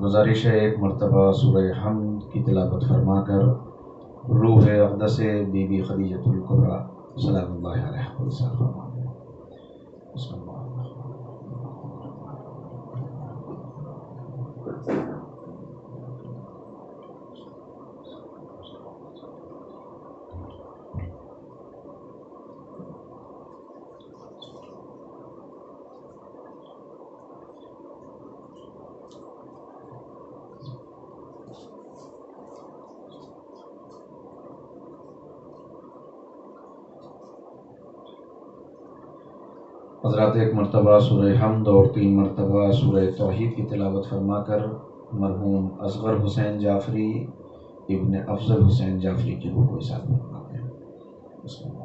گزارش ہے ایک مرتبہ سورہ حمد کی تلاوت فرما کر روح اقدس بی بی خدیجۃ الکبریٰ سلام اللہ علیہ کو ارسال فرمائیں۔ بسم اللہ۔ حضرات ایک مرتبہ سورہ حمد اور 3 مرتبہ سورہ توحید کی تلاوت فرما کر مرحوم اصغر حسین جعفری ابن افضل حسین جعفری کی روح کو ارسال فرماتے ہیں۔ بسم اللہ۔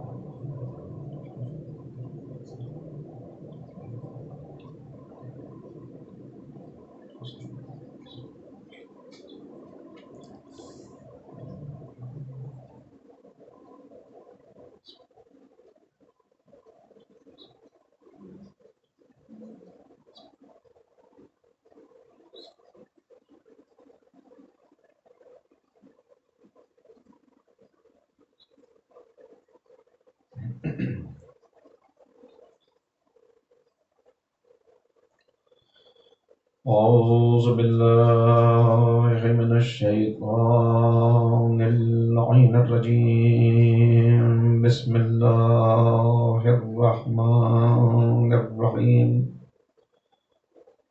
اعوذ باللہ من الشیطان اللعین الرجیم، بسم اللہ الرحمن الرحیم،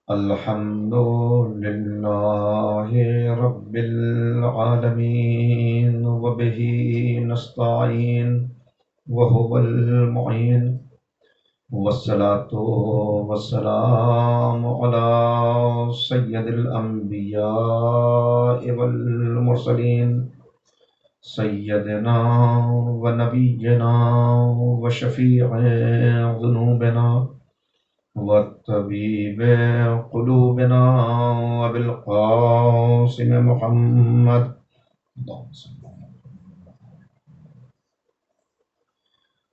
الحمد للہ رب العالمین وبہ نستعین وهو المعین، والصلاة والسلام على سید الانبیاء والمرسلین، سیدنا ونبینا وشفیع ذنوبنا وطبیب قلوبنا وبالقاسم محمد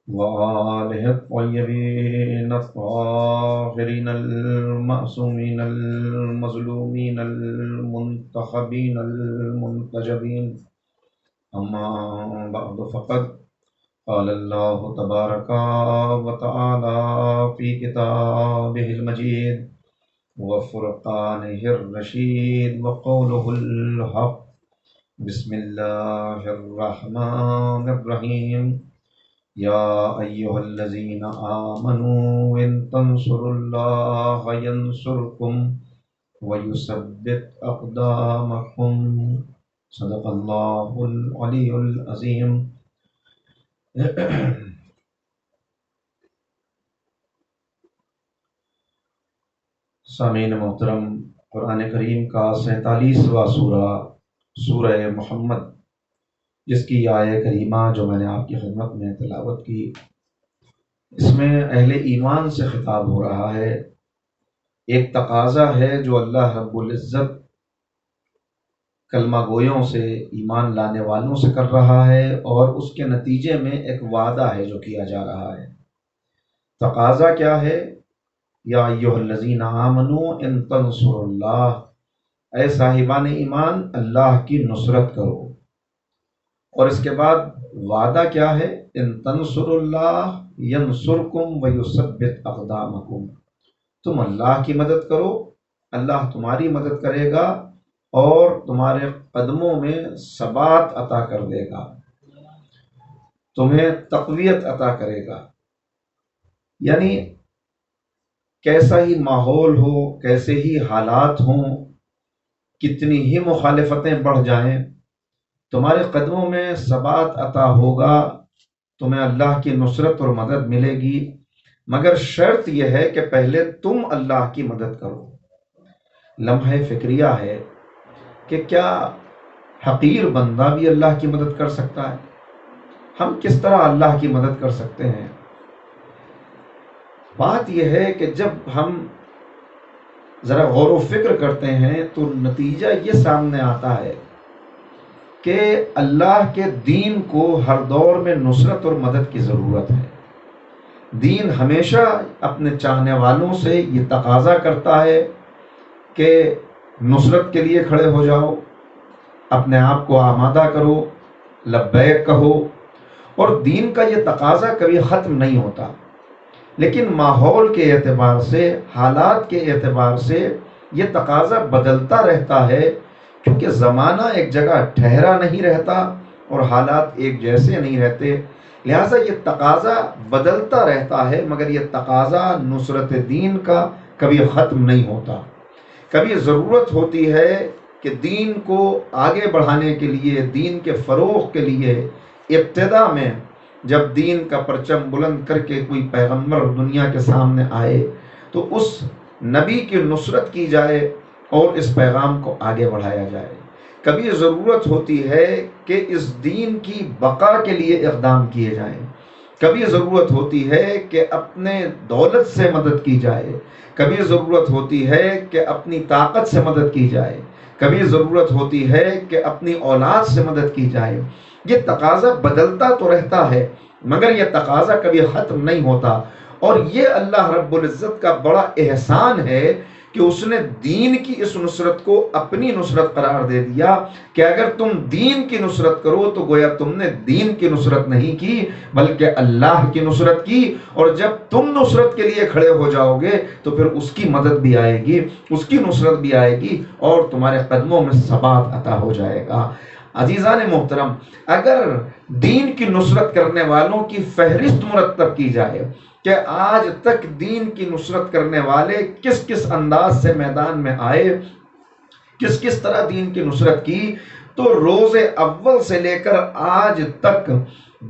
وآلہ الطیبین الطاہرین المعصومین المظلومین المنتخبین المنتجبین، اما بعد فقد قال اللہ تبارک و تعالی فی کتابہ المجید وفرقانہ الرشید وقولہ الحق، بسم اللہ الرحمن الرحیم، یا ایہا الذین آمنوا ان تنصروا اللہ ینصرکم ویثبت اقدامکم، صدق اللہ العلی العظیم۔ سامعین محترم، قرآن کریم کا 47واں سورہ سورہ محمد، جس کی آیہ کریمہ جو میں نے آپ کی خدمت میں تلاوت کی، اس میں اہل ایمان سے خطاب ہو رہا ہے۔ ایک تقاضا ہے جو اللہ رب العزت کلمہ گویوں سے، ایمان لانے والوں سے کر رہا ہے، اور اس کے نتیجے میں ایک وعدہ ہے جو کیا جا رہا ہے۔ تقاضا کیا ہے؟ یا ایھا الذین آمنوا ان تنصروا اللہ، اے صاحبان ایمان اللہ کی نصرت کرو۔ اور اس کے بعد وعدہ کیا ہے؟ ان تنصروا اللہ ینصرکم ویثبت اقدامکم، تم اللہ کی مدد کرو، اللہ تمہاری مدد کرے گا اور تمہارے قدموں میں ثبات عطا کر دے گا، تمہیں تقویت عطا کرے گا۔ یعنی کیسا ہی ماحول ہو، کیسے ہی حالات ہوں، کتنی ہی مخالفتیں بڑھ جائیں، تمہارے قدموں میں ثبات عطا ہوگا، تمہیں اللہ کی نصرت اور مدد ملے گی، مگر شرط یہ ہے کہ پہلے تم اللہ کی مدد کرو۔ لمحہ فکریہ ہے کہ کیا حقیر بندہ بھی اللہ کی مدد کر سکتا ہے؟ ہم کس طرح اللہ کی مدد کر سکتے ہیں؟ بات یہ ہے کہ جب ہم ذرا غور و فکر کرتے ہیں تو نتیجہ یہ سامنے آتا ہے کہ اللہ کے دین کو ہر دور میں نصرت اور مدد کی ضرورت ہے۔ دین ہمیشہ اپنے چاہنے والوں سے یہ تقاضا کرتا ہے کہ نصرت کے لیے کھڑے ہو جاؤ، اپنے آپ کو آمادہ کرو، لبیک کہو. اور دین کا یہ تقاضا کبھی ختم نہیں ہوتا، لیکن ماحول کے اعتبار سے، حالات کے اعتبار سے یہ تقاضا بدلتا رہتا ہے، کیونکہ زمانہ ایک جگہ ٹھہرا نہیں رہتا اور حالات ایک جیسے نہیں رہتے. لہٰذا یہ تقاضا بدلتا رہتا ہے، مگر یہ تقاضا نصرت دین کا کبھی ختم نہیں ہوتا. کبھی ضرورت ہوتی ہے کہ دین کو آگے بڑھانے کے لیے، دین کے فروغ کے لیے، ابتدا میں جب دین کا پرچم بلند کر کے کوئی پیغمبر دنیا کے سامنے آئے تو اس نبی کی نصرت کی جائے اور اس پیغام کو آگے بڑھایا جائے. کبھی ضرورت ہوتی ہے کہ اس دین کی بقا کے لیے اقدام کیے جائیں. کبھی ضرورت ہوتی ہے کہ اپنے دولت سے مدد کی جائے. کبھی ضرورت ہوتی ہے کہ اپنی طاقت سے مدد کی جائے. کبھی ضرورت ہوتی ہے کہ اپنی اولاد سے مدد کی جائے. یہ تقاضا بدلتا تو رہتا ہے، مگر یہ تقاضا کبھی ختم نہیں ہوتا. اور یہ اللہ رب العزت کا بڑا احسان ہے کہ اس نے دین کی اس نصرت کو اپنی نصرت قرار دے دیا کہ اگر تم دین کی نصرت کرو تو گویا تم نے دین کی نصرت نہیں کی بلکہ اللہ کی نصرت کی. اور جب تم نصرت کے لیے کھڑے ہو جاؤ گے تو پھر اس کی مدد بھی آئے گی، اس کی نصرت بھی آئے گی اور تمہارے قدموں میں ثبات عطا ہو جائے گا. عزیزان محترم، اگر دین کی نصرت کرنے والوں کی فہرست مرتب کی جائے کہ آج تک دین کی نصرت کرنے والے کس کس انداز سے میدان میں آئے، کس کس طرح دین کی نصرت کی، تو روز اول سے لے کر آج تک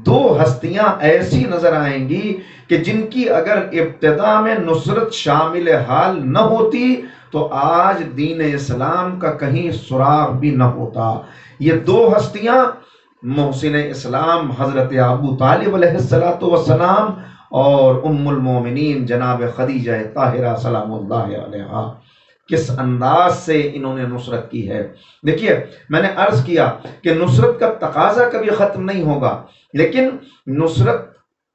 دو ہستیاں ایسی نظر آئیں گی کہ جن کی اگر ابتدا میں نصرت شامل حال نہ ہوتی تو آج دین اسلام کا کہیں سراغ بھی نہ ہوتا. یہ دو ہستیاں محسن اسلام حضرت ابو طالب علیہ السلام اور ام المومنین جناب خدیجہ طاہرہ سلام اللہ علیہا، کس انداز سے انہوں نے نصرت کی ہے. دیکھیے، میں نے عرض کیا کہ نصرت کا تقاضا کبھی ختم نہیں ہوگا، لیکن نصرت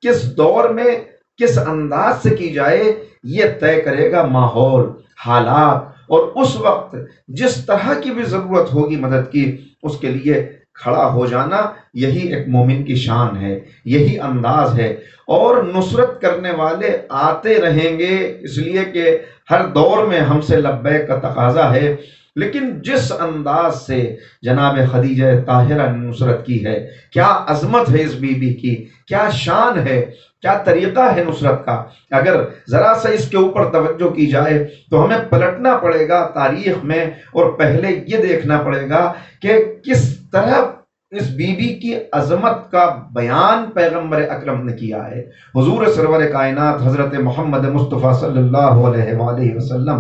کس دور میں کس انداز سے کی جائے یہ طے کرے گا ماحول، حالات، اور اس وقت جس طرح کی بھی ضرورت ہوگی مدد کی اس کے لیے کھڑا ہو جانا. یہی ایک مومن کی شان ہے، یہی انداز ہے. اور نصرت کرنے والے آتے رہیں گے، اس لیے کہ ہر دور میں ہم سے لبیک کا تقاضا ہے. لیکن جس انداز سے جناب خدیجہ طاہرہ نے نصرت کی ہے، کیا عظمت ہے اس بی بی کی، کیا شان ہے، کیا طریقہ ہے نصرت کا. اگر ذرا سا اس کے اوپر توجہ کی جائے تو ہمیں پلٹنا پڑے گا تاریخ میں اور پہلے یہ دیکھنا پڑے گا کہ کس طرح اس بی بی کی عظمت کا بیان پیغمبر اکرم نے کیا ہے. حضور سرور کائنات حضرت محمد مصطفیٰ صلی اللہ علیہ وآلہ وسلم،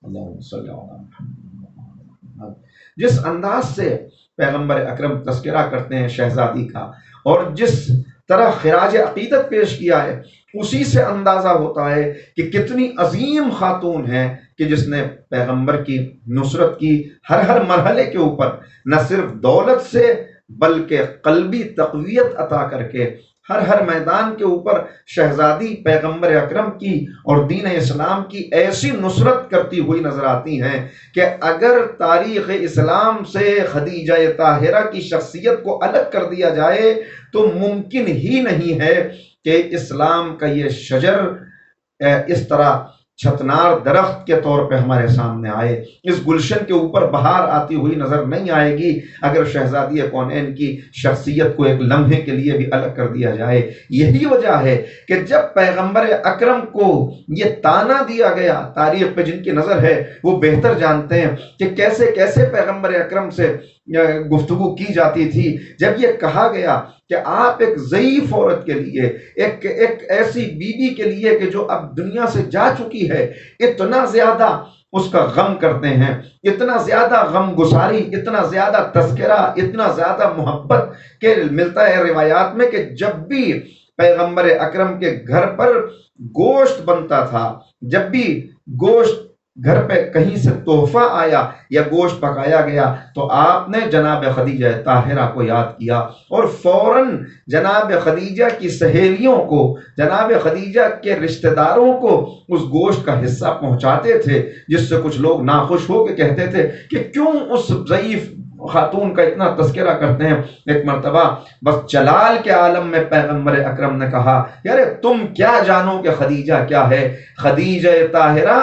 اللہم صلی اللہ علیہ وسلم، جس انداز سے پیغمبر اکرم تذکرہ کرتے ہیں شہزادی کا اور جس طرح خراج عقیدت پیش کیا ہے، اسی سے اندازہ ہوتا ہے کہ کتنی عظیم خاتون ہے کہ جس نے پیغمبر کی نصرت کی. ہر مرحلے کے اوپر نہ صرف دولت سے بلکہ قلبی تقویت عطا کر کے ہر میدان کے اوپر شہزادی پیغمبر اکرم کی اور دین اسلام کی ایسی نصرت کرتی ہوئی نظر آتی ہیں کہ اگر تاریخ اسلام سے خدیجہ طاہرہ کی شخصیت کو الگ کر دیا جائے تو ممکن ہی نہیں ہے کہ اسلام کا یہ شجر اس طرح چھتنار درخت کے طور پہ ہمارے سامنے آئے. اس گلشن کے اوپر بہار آتی ہوئی نظر نہیں آئے گی اگر شہزادی کونین کی شخصیت کو ایک لمحے کے لیے بھی الگ کر دیا جائے. یہی وجہ ہے کہ جب پیغمبر اکرم کو یہ تانا دیا گیا، تاریخ پہ جن کی نظر ہے وہ بہتر جانتے ہیں کہ کیسے کیسے پیغمبر اکرم سے گفتگو کی جاتی تھی. جب یہ کہا گیا کہ آپ ایک ضعیف عورت کے لیے، ایک ایسی بیوی کے لیے کہ جو اب دنیا سے جا چکی ہے، اتنا زیادہ اس کا غم کرتے ہیں، اتنا زیادہ غم گساری، اتنا زیادہ تذکرہ، اتنا زیادہ محبت کہ ملتا ہے روایات میں کہ جب بھی پیغمبر اکرم کے گھر پر گوشت بنتا تھا، جب بھی گوشت گھر پہ کہیں سے تحفہ آیا یا گوشت پکایا گیا تو آپ نے جناب خدیجہ طاہرہ کو یاد کیا اور فوراً جناب خدیجہ کی سہیلیوں کو، جناب خدیجہ کے رشتہ داروں کو اس گوشت کا حصہ پہنچاتے تھے، جس سے کچھ لوگ ناخوش ہو کے کہتے تھے کہ کیوں اس ضعیف خاتون کا اتنا تذکرہ کرتے ہیں۔ ایک مرتبہ بس جلال کے عالم میں پیغمبر اکرم نے کہا یار تم کیا جانو کہ خدیجہ کیا ہے؟ خدیجہ طاہرہ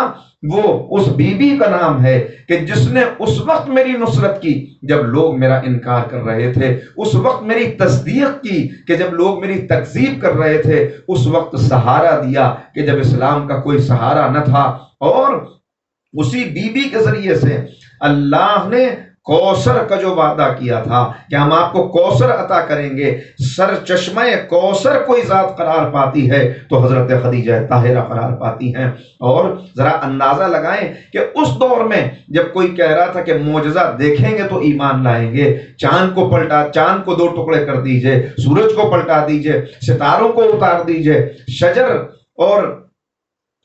وہ اس بی بی کا نام ہے کہ جس نے اس وقت میری نصرت کی جب لوگ میرا انکار کر رہے تھے، اس وقت میری تصدیق کی کہ جب لوگ میری تکذیب کر رہے تھے، اس وقت سہارا دیا کہ جب اسلام کا کوئی سہارا نہ تھا، اور اسی بی بی کے ذریعے سے اللہ نے کوثر کا جو وعدہ کیا تھا کہ ہم آپ کو کوثر عطا کریں گے، سر چشمہ کوثر کوئی ذات قرار پاتی ہے تو حضرت خدیجہ طاہرہ قرار پاتی ہیں۔ اور ذرا اندازہ لگائیں کہ اس دور میں جب کوئی کہہ رہا تھا کہ معجزہ دیکھیں گے تو ایمان لائیں گے، چاند کو 2 ٹکڑے کر دیجئے، سورج کو پلٹا دیجئے، ستاروں کو اتار دیجئے، شجر اور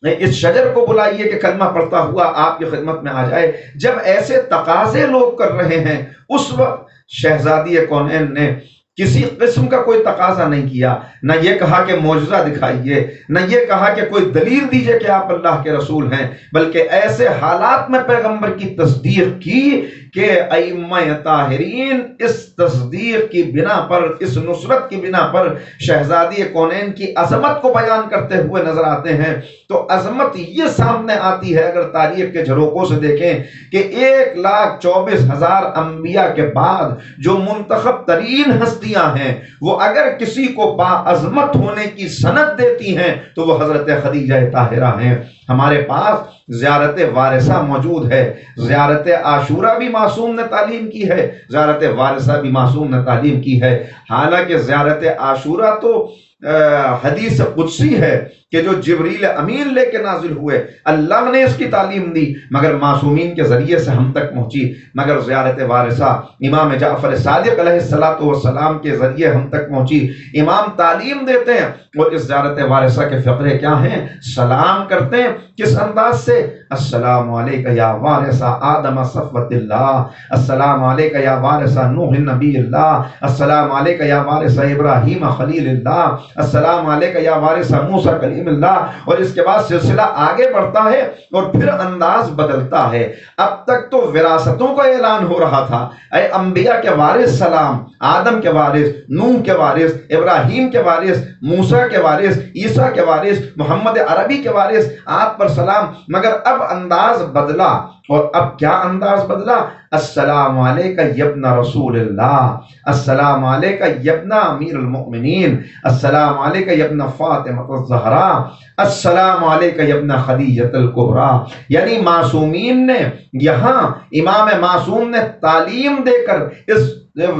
اس شجر کو بلائیے کہ کلمہ پڑھتا ہوا آپ کی خدمت میں آ جائے، جب ایسے تقاضے لوگ کر رہے ہیں اس وقت شہزادی کونین نے کسی قسم کا کوئی تقاضا نہیں کیا، نہ یہ کہا کہ معجزہ دکھائیے، نہ یہ کہا کہ کوئی دلیل دیجئے کہ آپ اللہ کے رسول ہیں، بلکہ ایسے حالات میں پیغمبر کی تصدیق کی کہ ائمہ طاہرین اس تصدیق کی بنا پر، اس نصرت کی بنا پر شہزادی کونین کی عظمت کو بیان کرتے ہوئے نظر آتے ہیں۔ تو عظمت یہ سامنے آتی ہے اگر تاریخ کے جھروکوں سے دیکھیں کہ 1,24,000 انبیاء کے بعد جو منتخب ترین ہستیاں ہیں وہ اگر کسی کو باعظمت ہونے کی سند دیتی ہیں تو وہ حضرت خدیجہ طاہرہ ہیں۔ ہمارے پاس زیارت وارثہ موجود ہے، زیارت عاشورہ بھی معصوم نے تعلیم کی ہے، زیارت وارثہ بھی معصوم نے تعلیم کی ہے۔ حالانکہ زیارت عاشورہ تو حدیث قدسی ہے کہ جو جبریل امین لے کے نازل ہوئے، اللہ نے اس کی تعلیم دی مگر معصومین کے ذریعے سے ہم تک پہنچی، مگر زیارت وارثہ امام جعفر صادق علیہ السلام کے ذریعے ہم تک پہنچی۔ امام تعلیم دیتے ہیں اور اس زیارت وارثہ کے فقرے کیا ہیں؟ سلام کرتے ہیں کس انداز سے؟ السلام علیکہ یا وارث آدم صفوت اللہ، السلام علیکہ یا وارث نوح نبی اللہ، السلام علیکہ یا وارث ابراہیم خلیل اللہ، السلام علیکہ یا وارث موسیٰ کلیم اللہ۔ اور اس کے بعد سلسلہ آگے بڑھتا ہے اور پھر انداز بدلتا ہے۔ اب تک تو وراثتوں کا اعلان ہو رہا تھا، اے انبیاء کے وارث سلام، آدم کے وارث، نوح کے وارث، ابراہیم کے وارث، موسیٰ کے وارث، عیسیٰ کے وارث، محمد عربی کے وارث، آپ پر سلام۔ مگر اب انداز بدلا، اور اب کیا انداز بدلا؟ السلام علیکہ یبن رسول اللہ، السلام علیکہ یبن امیر المؤمنین، السلام علیکہ یبن فاطمہ الزہراء، السلام علیکہ یبن خدیجہ الکبریٰ۔ یعنی معصومین نے یہاں، امام معصوم نے تعلیم دے کر اس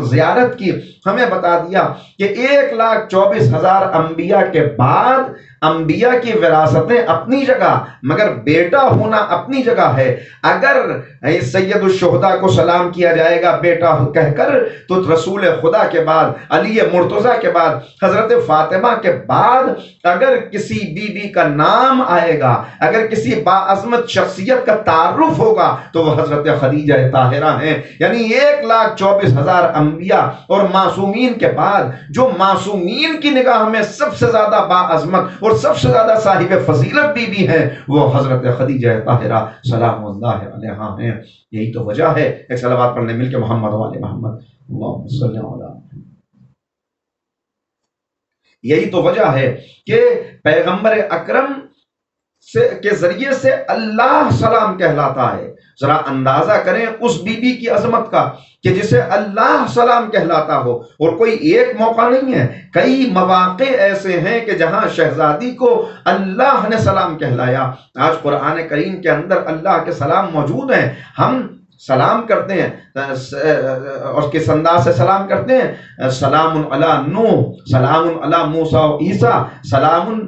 زیارت کی ہمیں بتا دیا کہ 1,24,000 انبیاء کے بعد انبیاء کی وراثتیں اپنی جگہ مگر بیٹا ہونا اپنی جگہ ہے۔ اگر سید الشہداء کو سلام کیا جائے گا بیٹا کہہ کر تو رسول خدا کے بعد، علی مرتضیٰ کے بعد، حضرت فاطمہ کے بعد اگر کسی بی بی کا نام آئے گا، اگر کسی باعظمت شخصیت کا تعارف ہوگا تو وہ حضرت خدیجہ طاہرہ ہیں۔ یعنی 1,24,000 انبیاء اور معصومین کے بعد جو معصومین کی نگاہ میں سب سے زیادہ باعظمت اور سب سے زیادہ صاحب فضیلت بی بی ہیں وہ حضرت خدیجہ طاہرہ سلام اللہ علیہا ہیں۔ یہی تو وجہ ہے، ایک صلوات پڑھنے مل کے محمد و آل محمد، اللہم صلی علی محمد۔ یہی تو وجہ ہے کہ پیغمبر اکرم کے ذریعے سے اللہ سلام کہلاتا ہے۔ ذرا اندازہ کریں اس بی بی کی عظمت کا کہ جسے اللہ سلام کہلاتا ہو، اور کوئی ایک موقع نہیں ہے، کئی مواقع ایسے ہیں کہ جہاں شہزادی کو اللہ نے سلام کہلایا۔ آج قرآن کریم کے اندر اللہ کے سلام موجود ہیں، ہم سلام کرتے ہیں اور کس انداز سے سلام کرتے ہیں؟ سلام علی نوح، سلام علی موسیٰ و عیسیٰ، سلام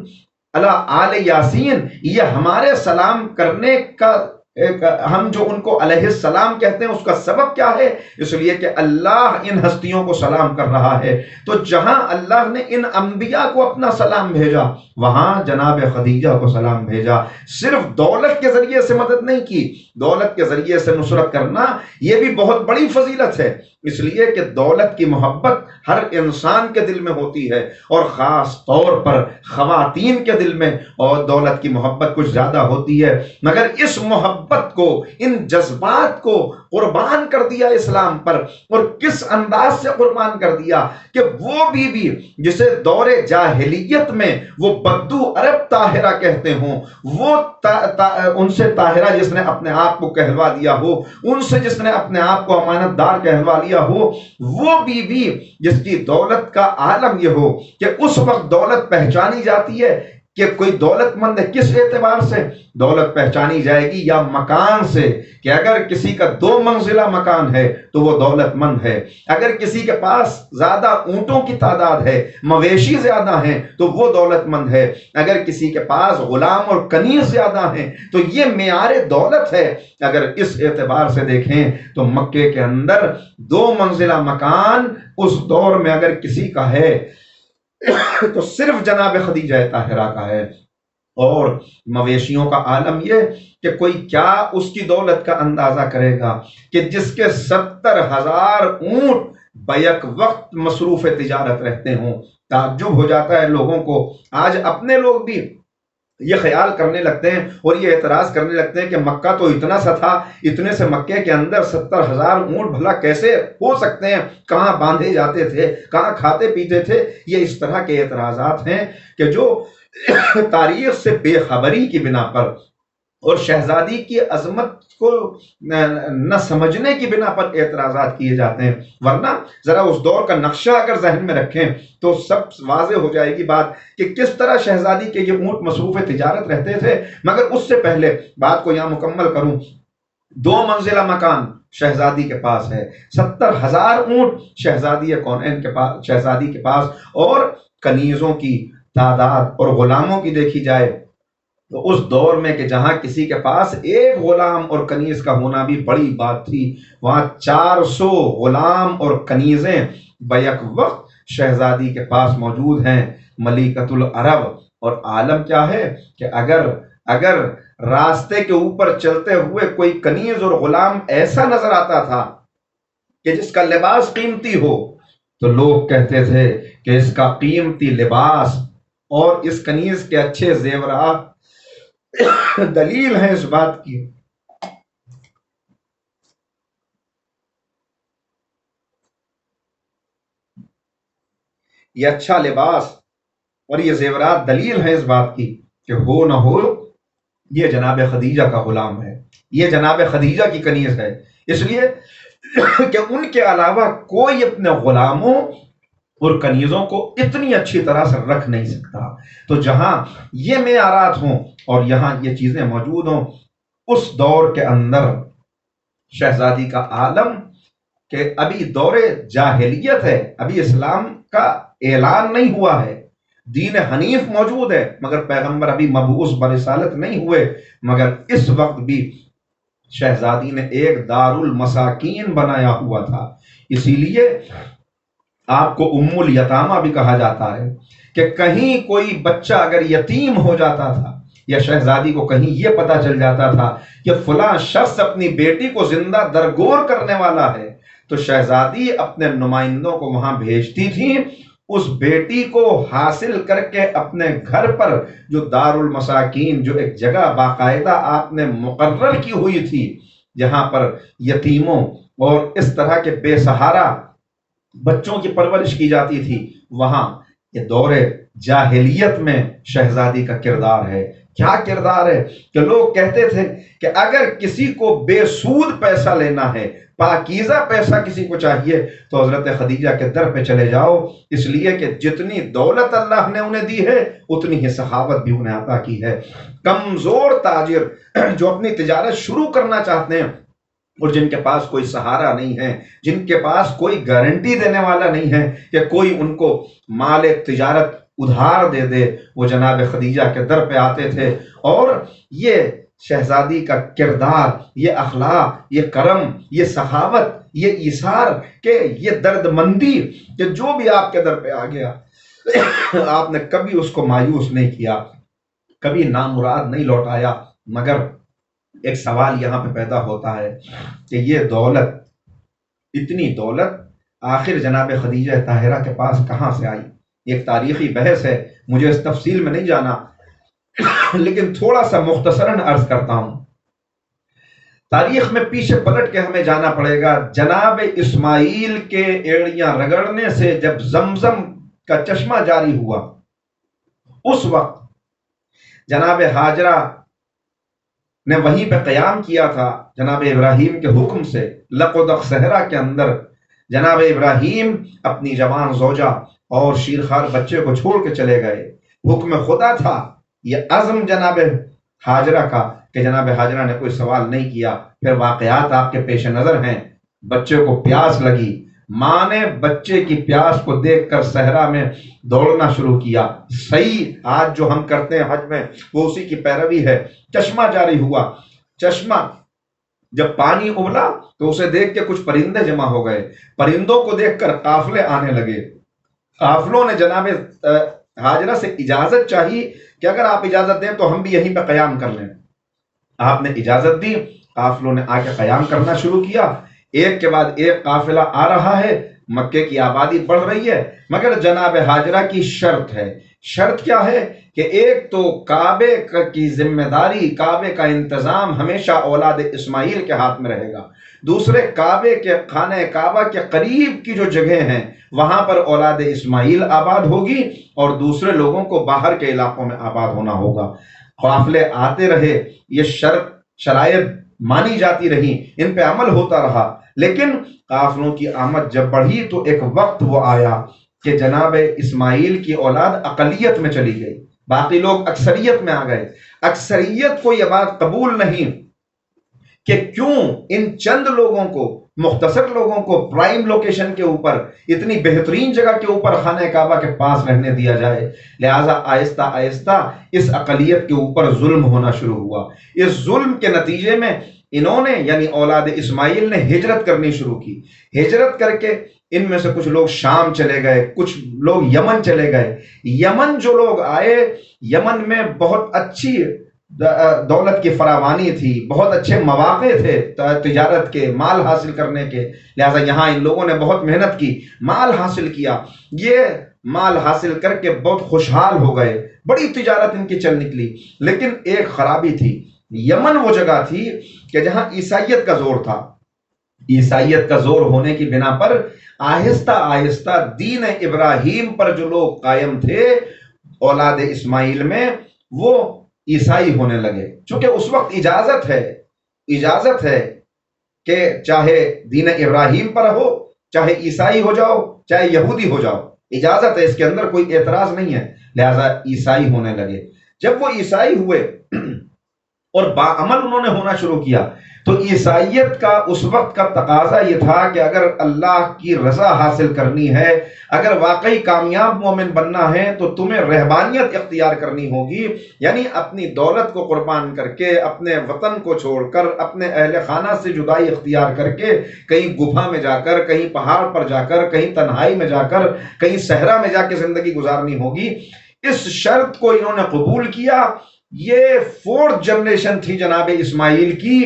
علی آل یاسین۔ یہ ہمارے سلام کرنے کا ہم جو ان کو علیہ السلام کہتے ہیں اس کا سبب کیا ہے؟ اس لیے کہ اللہ ان ہستیوں کو سلام کر رہا ہے۔ تو جہاں اللہ نے ان انبیاء کو اپنا سلام بھیجا وہاں جناب خدیجہ کو سلام بھیجا۔ صرف دولت کے ذریعے سے مدد نہیں کی، دولت کے ذریعے سے نصرت کرنا یہ بھی بہت بڑی فضیلت ہے، اس لیے کہ دولت کی محبت ہر انسان کے دل میں ہوتی ہے، اور خاص طور پر خواتین کے دل میں اور دولت کی محبت کچھ زیادہ ہوتی ہے۔ مگر اس محبت کو، ان جذبات کو قربان کر دیا اسلام پر، اور کس انداز سے قربان کر دیا کہ وہ بیوی جسے دور جاہلیت میں وہ بدو عرب طاہرہ کہتے ہوں، وہ ان سے طاہرہ جس نے اپنے آپ کو کہلوا دیا ہو، ان سے جس نے اپنے آپ کو امانت دار کہلوا لیا ہو، وہ بیوی جس کی دولت کا عالم یہ ہو کہ اس وقت دولت پہچانی جاتی ہے کہ کوئی دولت مند ہے۔ کس اعتبار سے دولت پہچانی جائے گی؟ یا مکان سے، کہ اگر کسی کا 2 منزلہ مکان ہے تو وہ دولت مند ہے، اگر کسی کے پاس زیادہ اونٹوں کی تعداد ہے، مویشی زیادہ ہیں تو وہ دولت مند ہے، اگر کسی کے پاس غلام اور کنیز زیادہ ہیں تو یہ معیار دولت ہے۔ اگر اس اعتبار سے دیکھیں تو مکے کے اندر 2 منزلہ مکان اس دور میں اگر کسی کا ہے تو صرف جناب خدیجہ طاہرہ کا ہے۔ اور مویشیوں کا عالم یہ کہ کوئی کیا اس کی دولت کا اندازہ کرے گا کہ جس کے 70,000 اونٹ بیک وقت مصروف تجارت رہتے ہوں۔ تعجب ہو جاتا ہے لوگوں کو۔ آج اپنے لوگ بھی یہ خیال کرنے لگتے ہیں اور یہ اعتراض کرنے لگتے ہیں کہ مکہ تو اتنا سا تھا، اتنے سے مکے کے اندر 70,000 اونٹ بھلا کیسے ہو سکتے ہیں؟ کہاں باندھے جاتے تھے؟ کہاں کھاتے پیتے تھے؟ یہ اس طرح کے اعتراضات ہیں کہ جو تاریخ سے بے خبری کی بنا پر اور شہزادی کی عظمت کو نہ سمجھنے کی بنا پر اعتراضات کیے جاتے ہیں۔ ورنہ ذرا اس دور کا نقشہ اگر ذہن میں رکھیں تو سب واضح ہو جائے گی بات کہ کس طرح شہزادی کے یہ اونٹ مصروف تجارت رہتے تھے۔ مگر اس سے پہلے بات کو یہاں مکمل کروں، 2 منزلہ مکان شہزادی کے پاس ہے، 70,000 اونٹ شہزادی کونین کے پاس، شہزادی کے پاس، اور کنیزوں کی تعداد اور غلاموں کی دیکھی جائے تو اس دور میں کہ جہاں کسی کے پاس ایک غلام اور کنیز کا ہونا بھی بڑی بات تھی، وہاں 400 غلام اور کنیزیں بیک وقت شہزادی کے پاس موجود ہیں، ملکۃ العرب۔ اور عالم کیا ہے کہ اگر راستے کے اوپر چلتے ہوئے کوئی کنیز اور غلام ایسا نظر آتا تھا کہ جس کا لباس قیمتی ہو تو لوگ کہتے تھے کہ اس کا قیمتی لباس اور اس کنیز کے اچھے زیورات دلیل ہے اس بات کی یہ اچھا لباس اور یہ زیورات دلیل ہے اس بات کی کہ ہو نہ ہو یہ جناب خدیجہ کا غلام ہے، یہ جناب خدیجہ کی کنیز ہے، اس لیے کہ ان کے علاوہ کوئی اپنے غلاموں اور کنیزوں کو اتنی اچھی طرح سے رکھ نہیں سکتا۔ تو جہاں یہ معیارات ہوں اور یہاں یہ چیزیں موجود ہوں، اس دور کے اندر شہزادی کا عالم کہ ابھی دور جاہلیت ہے، ابھی اسلام کا اعلان نہیں ہوا ہے، دین حنیف موجود ہے، مگر پیغمبر ابھی مبعوث برسالت نہیں ہوئے، مگر اس وقت بھی شہزادی نے ایک دار المساکین بنایا ہوا تھا۔ اسی لیے آپ کو ام الیتامہ بھی کہا جاتا ہے کہ کہیں کوئی بچہ اگر یتیم ہو جاتا تھا یا شہزادی کو کہیں یہ پتا چل جاتا تھا کہ فلاں شخص اپنی بیٹی کو زندہ درگور کرنے والا ہے تو شہزادی اپنے نمائندوں کو وہاں بھیجتی تھی، اس بیٹی کو حاصل کر کے اپنے گھر پر جو دار المساکین، جو ایک جگہ باقاعدہ آپ نے مقرر کی ہوئی تھی جہاں پر یتیموں اور اس طرح کے بے سہارا بچوں کی پرورش کی جاتی تھی، وہاں یہ دور جاہلیت میں شہزادی کا کردار ہے۔ کیا کردار ہے کہ لوگ کہتے تھے کہ اگر کسی کو بے سود پیسہ لینا ہے، پاکیزہ پیسہ کسی کو چاہیے تو حضرت خدیجہ کے در پہ چلے جاؤ، اس لیے کہ جتنی دولت اللہ نے انہیں دی ہے اتنی ہی سخاوت بھی انہیں عطا کی ہے۔ کمزور تاجر جو اپنی تجارت شروع کرنا چاہتے ہیں اور جن کے پاس کوئی سہارا نہیں ہے، جن کے پاس کوئی گارنٹی دینے والا نہیں ہے کہ کوئی ان کو مال تجارت ادھار دے دے، وہ جناب خدیجہ کے در پہ آتے تھے اور یہ شہزادی کا کردار، یہ اخلاق، یہ کرم، یہ سخاوت، یہ ایثار، کہ یہ درد مندی کہ جو بھی آپ کے در پہ آ گیا آپ نے کبھی اس کو مایوس نہیں کیا، کبھی نامراد نہیں لوٹایا۔ مگر ایک سوال یہاں پہ پیدا ہوتا ہے کہ یہ دولت، اتنی دولت آخر جناب خدیجہ طاہرہ کے پاس کہاں سے آئی؟ ایک تاریخی بحث ہے، مجھے اس تفصیل میں نہیں جانا، لیکن تھوڑا سا مختصراً عرض کرتا ہوں۔ تاریخ میں پیچھے پلٹ کے ہمیں جانا پڑے گا۔ جناب اسماعیل کے ایڑیاں رگڑنے سے جب زمزم کا چشمہ جاری ہوا، اس وقت جناب ہاجرہ نے وہیں پہ قیام کیا تھا جناب ابراہیم کے حکم سے۔ لقدق صحرا کے اندر جناب ابراہیم اپنی جوان زوجہ اور شیرخوار بچے کو چھوڑ کے چلے گئے، حکم خدا تھا۔ یہ عزم جناب ہاجرہ کا کہ جناب ہاجرہ نے کوئی سوال نہیں کیا۔ پھر واقعات آپ کے پیش نظر ہیں، بچے کو پیاس لگی، ماں نے بچے کی پیاس کو دیکھ کر صحرا میں دوڑنا شروع کیا۔ صحیح آج جو ہم کرتے ہیں حج میں وہ اسی کی پیروی ہے۔ چشمہ جاری ہوا، چشمہ جب پانی ابلا تو اسے دیکھ کے کچھ پرندے جمع ہو گئے، پرندوں کو دیکھ کر قافلے آنے لگے۔ قافلوں نے جناب ہاجرہ سے اجازت چاہی کہ اگر آپ اجازت دیں تو ہم بھی یہیں پہ قیام کر لیں۔ آپ نے اجازت دی، قافلوں نے آ کے قیام کرنا شروع کیا۔ ایک کے بعد ایک قافلہ آ رہا ہے، مکے کی آبادی بڑھ رہی ہے، مگر جناب ہاجرہ کی شرط ہے۔ شرط کیا ہے کہ ایک تو کعبے کی ذمہ داری، کعبے کا انتظام ہمیشہ اولاد اسماعیل کے ہاتھ میں رہے گا۔ دوسرے، کعبے کے خانہ کعبہ کے قریب کی جو جگہ ہیں وہاں پر اولاد اسماعیل آباد ہوگی، اور دوسرے لوگوں کو باہر کے علاقوں میں آباد ہونا ہوگا۔ قافلے آتے رہے، یہ شرائط مانی جاتی رہی، ان پہ عمل ہوتا رہا، لیکن قافلوں کی آمد جب بڑھی تو ایک وقت وہ آیا کہ جناب اسماعیل کی اولاد اقلیت میں چلی گئی، باقی لوگ اکثریت میں آ گئے۔ اکثریت کو یہ بات قبول نہیں کہ کیوں ان چند لوگوں کو، مختصر لوگوں کو پرائم لوکیشن کے اوپر، اتنی بہترین جگہ کے اوپر خانہ کعبہ کے پاس رہنے دیا جائے۔ لہٰذا آہستہ آہستہ اس اقلیت کے اوپر ظلم ہونا شروع ہوا۔ اس ظلم کے نتیجے میں انہوں نے، یعنی اولاد اسماعیل نے ہجرت کرنی شروع کی۔ ہجرت کر کے ان میں سے کچھ لوگ شام چلے گئے، کچھ لوگ یمن چلے گئے۔ یمن جو لوگ آئے، یمن میں بہت اچھی دولت کی فراوانی تھی، بہت اچھے مواقع تھے تجارت کے، مال حاصل کرنے کے، لہٰذا یہاں ان لوگوں نے بہت محنت کی، مال حاصل کیا۔ یہ مال حاصل کر کے بہت خوشحال ہو گئے، بڑی تجارت ان کی چل نکلی۔ لیکن ایک خرابی تھی، یمن وہ جگہ تھی کہ جہاں عیسائیت کا زور تھا۔ عیسائیت کا زور ہونے کی بنا پر آہستہ آہستہ دین ابراہیم پر جو لوگ قائم تھے اولاد اسماعیل میں، وہ عیسائی ہونے لگے۔ چونکہ اس وقت اجازت ہے کہ چاہے دین ابراہیم پر ہو، چاہے عیسائی ہو جاؤ، چاہے یہودی ہو جاؤ، اجازت ہے، اس کے اندر کوئی اعتراض نہیں ہے۔ لہذا عیسائی ہونے لگے۔ جب وہ عیسائی ہوئے اور باعمل انہوں نے ہونا شروع کیا، تو عیسائیت کا اس وقت کا تقاضا یہ تھا کہ اگر اللہ کی رضا حاصل کرنی ہے، اگر واقعی کامیاب مومن بننا ہے، تو تمہیں رہبانیت اختیار کرنی ہوگی، یعنی اپنی دولت کو قربان کر کے، اپنے وطن کو چھوڑ کر، اپنے اہل خانہ سے جدائی اختیار کر کے، کہیں گفا میں جا کر، کہیں پہاڑ پر جا کر، کہیں تنہائی میں جا کر، کہیں صحرا میں جا کے زندگی گزارنی ہوگی۔ اس شرط کو انہوں نے قبول کیا۔ یہ 4th جنریشن تھی جناب اسماعیل کی،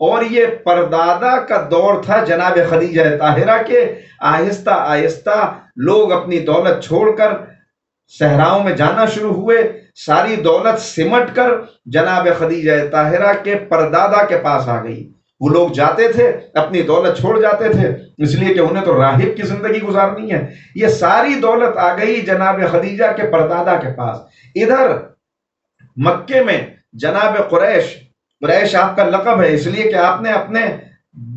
اور یہ پردادا کا دور تھا جناب خدیجہ طاہرہ کے۔ آہستہ آہستہ لوگ اپنی دولت چھوڑ کر صحراؤں میں جانا شروع ہوئے، ساری دولت سمٹ کر جناب خدیجہ طاہرہ کے پردادا کے پاس آ گئی۔ وہ لوگ جاتے تھے، اپنی دولت چھوڑ جاتے تھے، اس لیے کہ انہیں تو راہب کی زندگی گزارنی ہے۔ یہ ساری دولت آ گئی جناب خدیجہ کے پردادا کے پاس۔ ادھر مکے میں جناب قریش آپ کا لقب ہے، اس لیے کہ آپ نے اپنے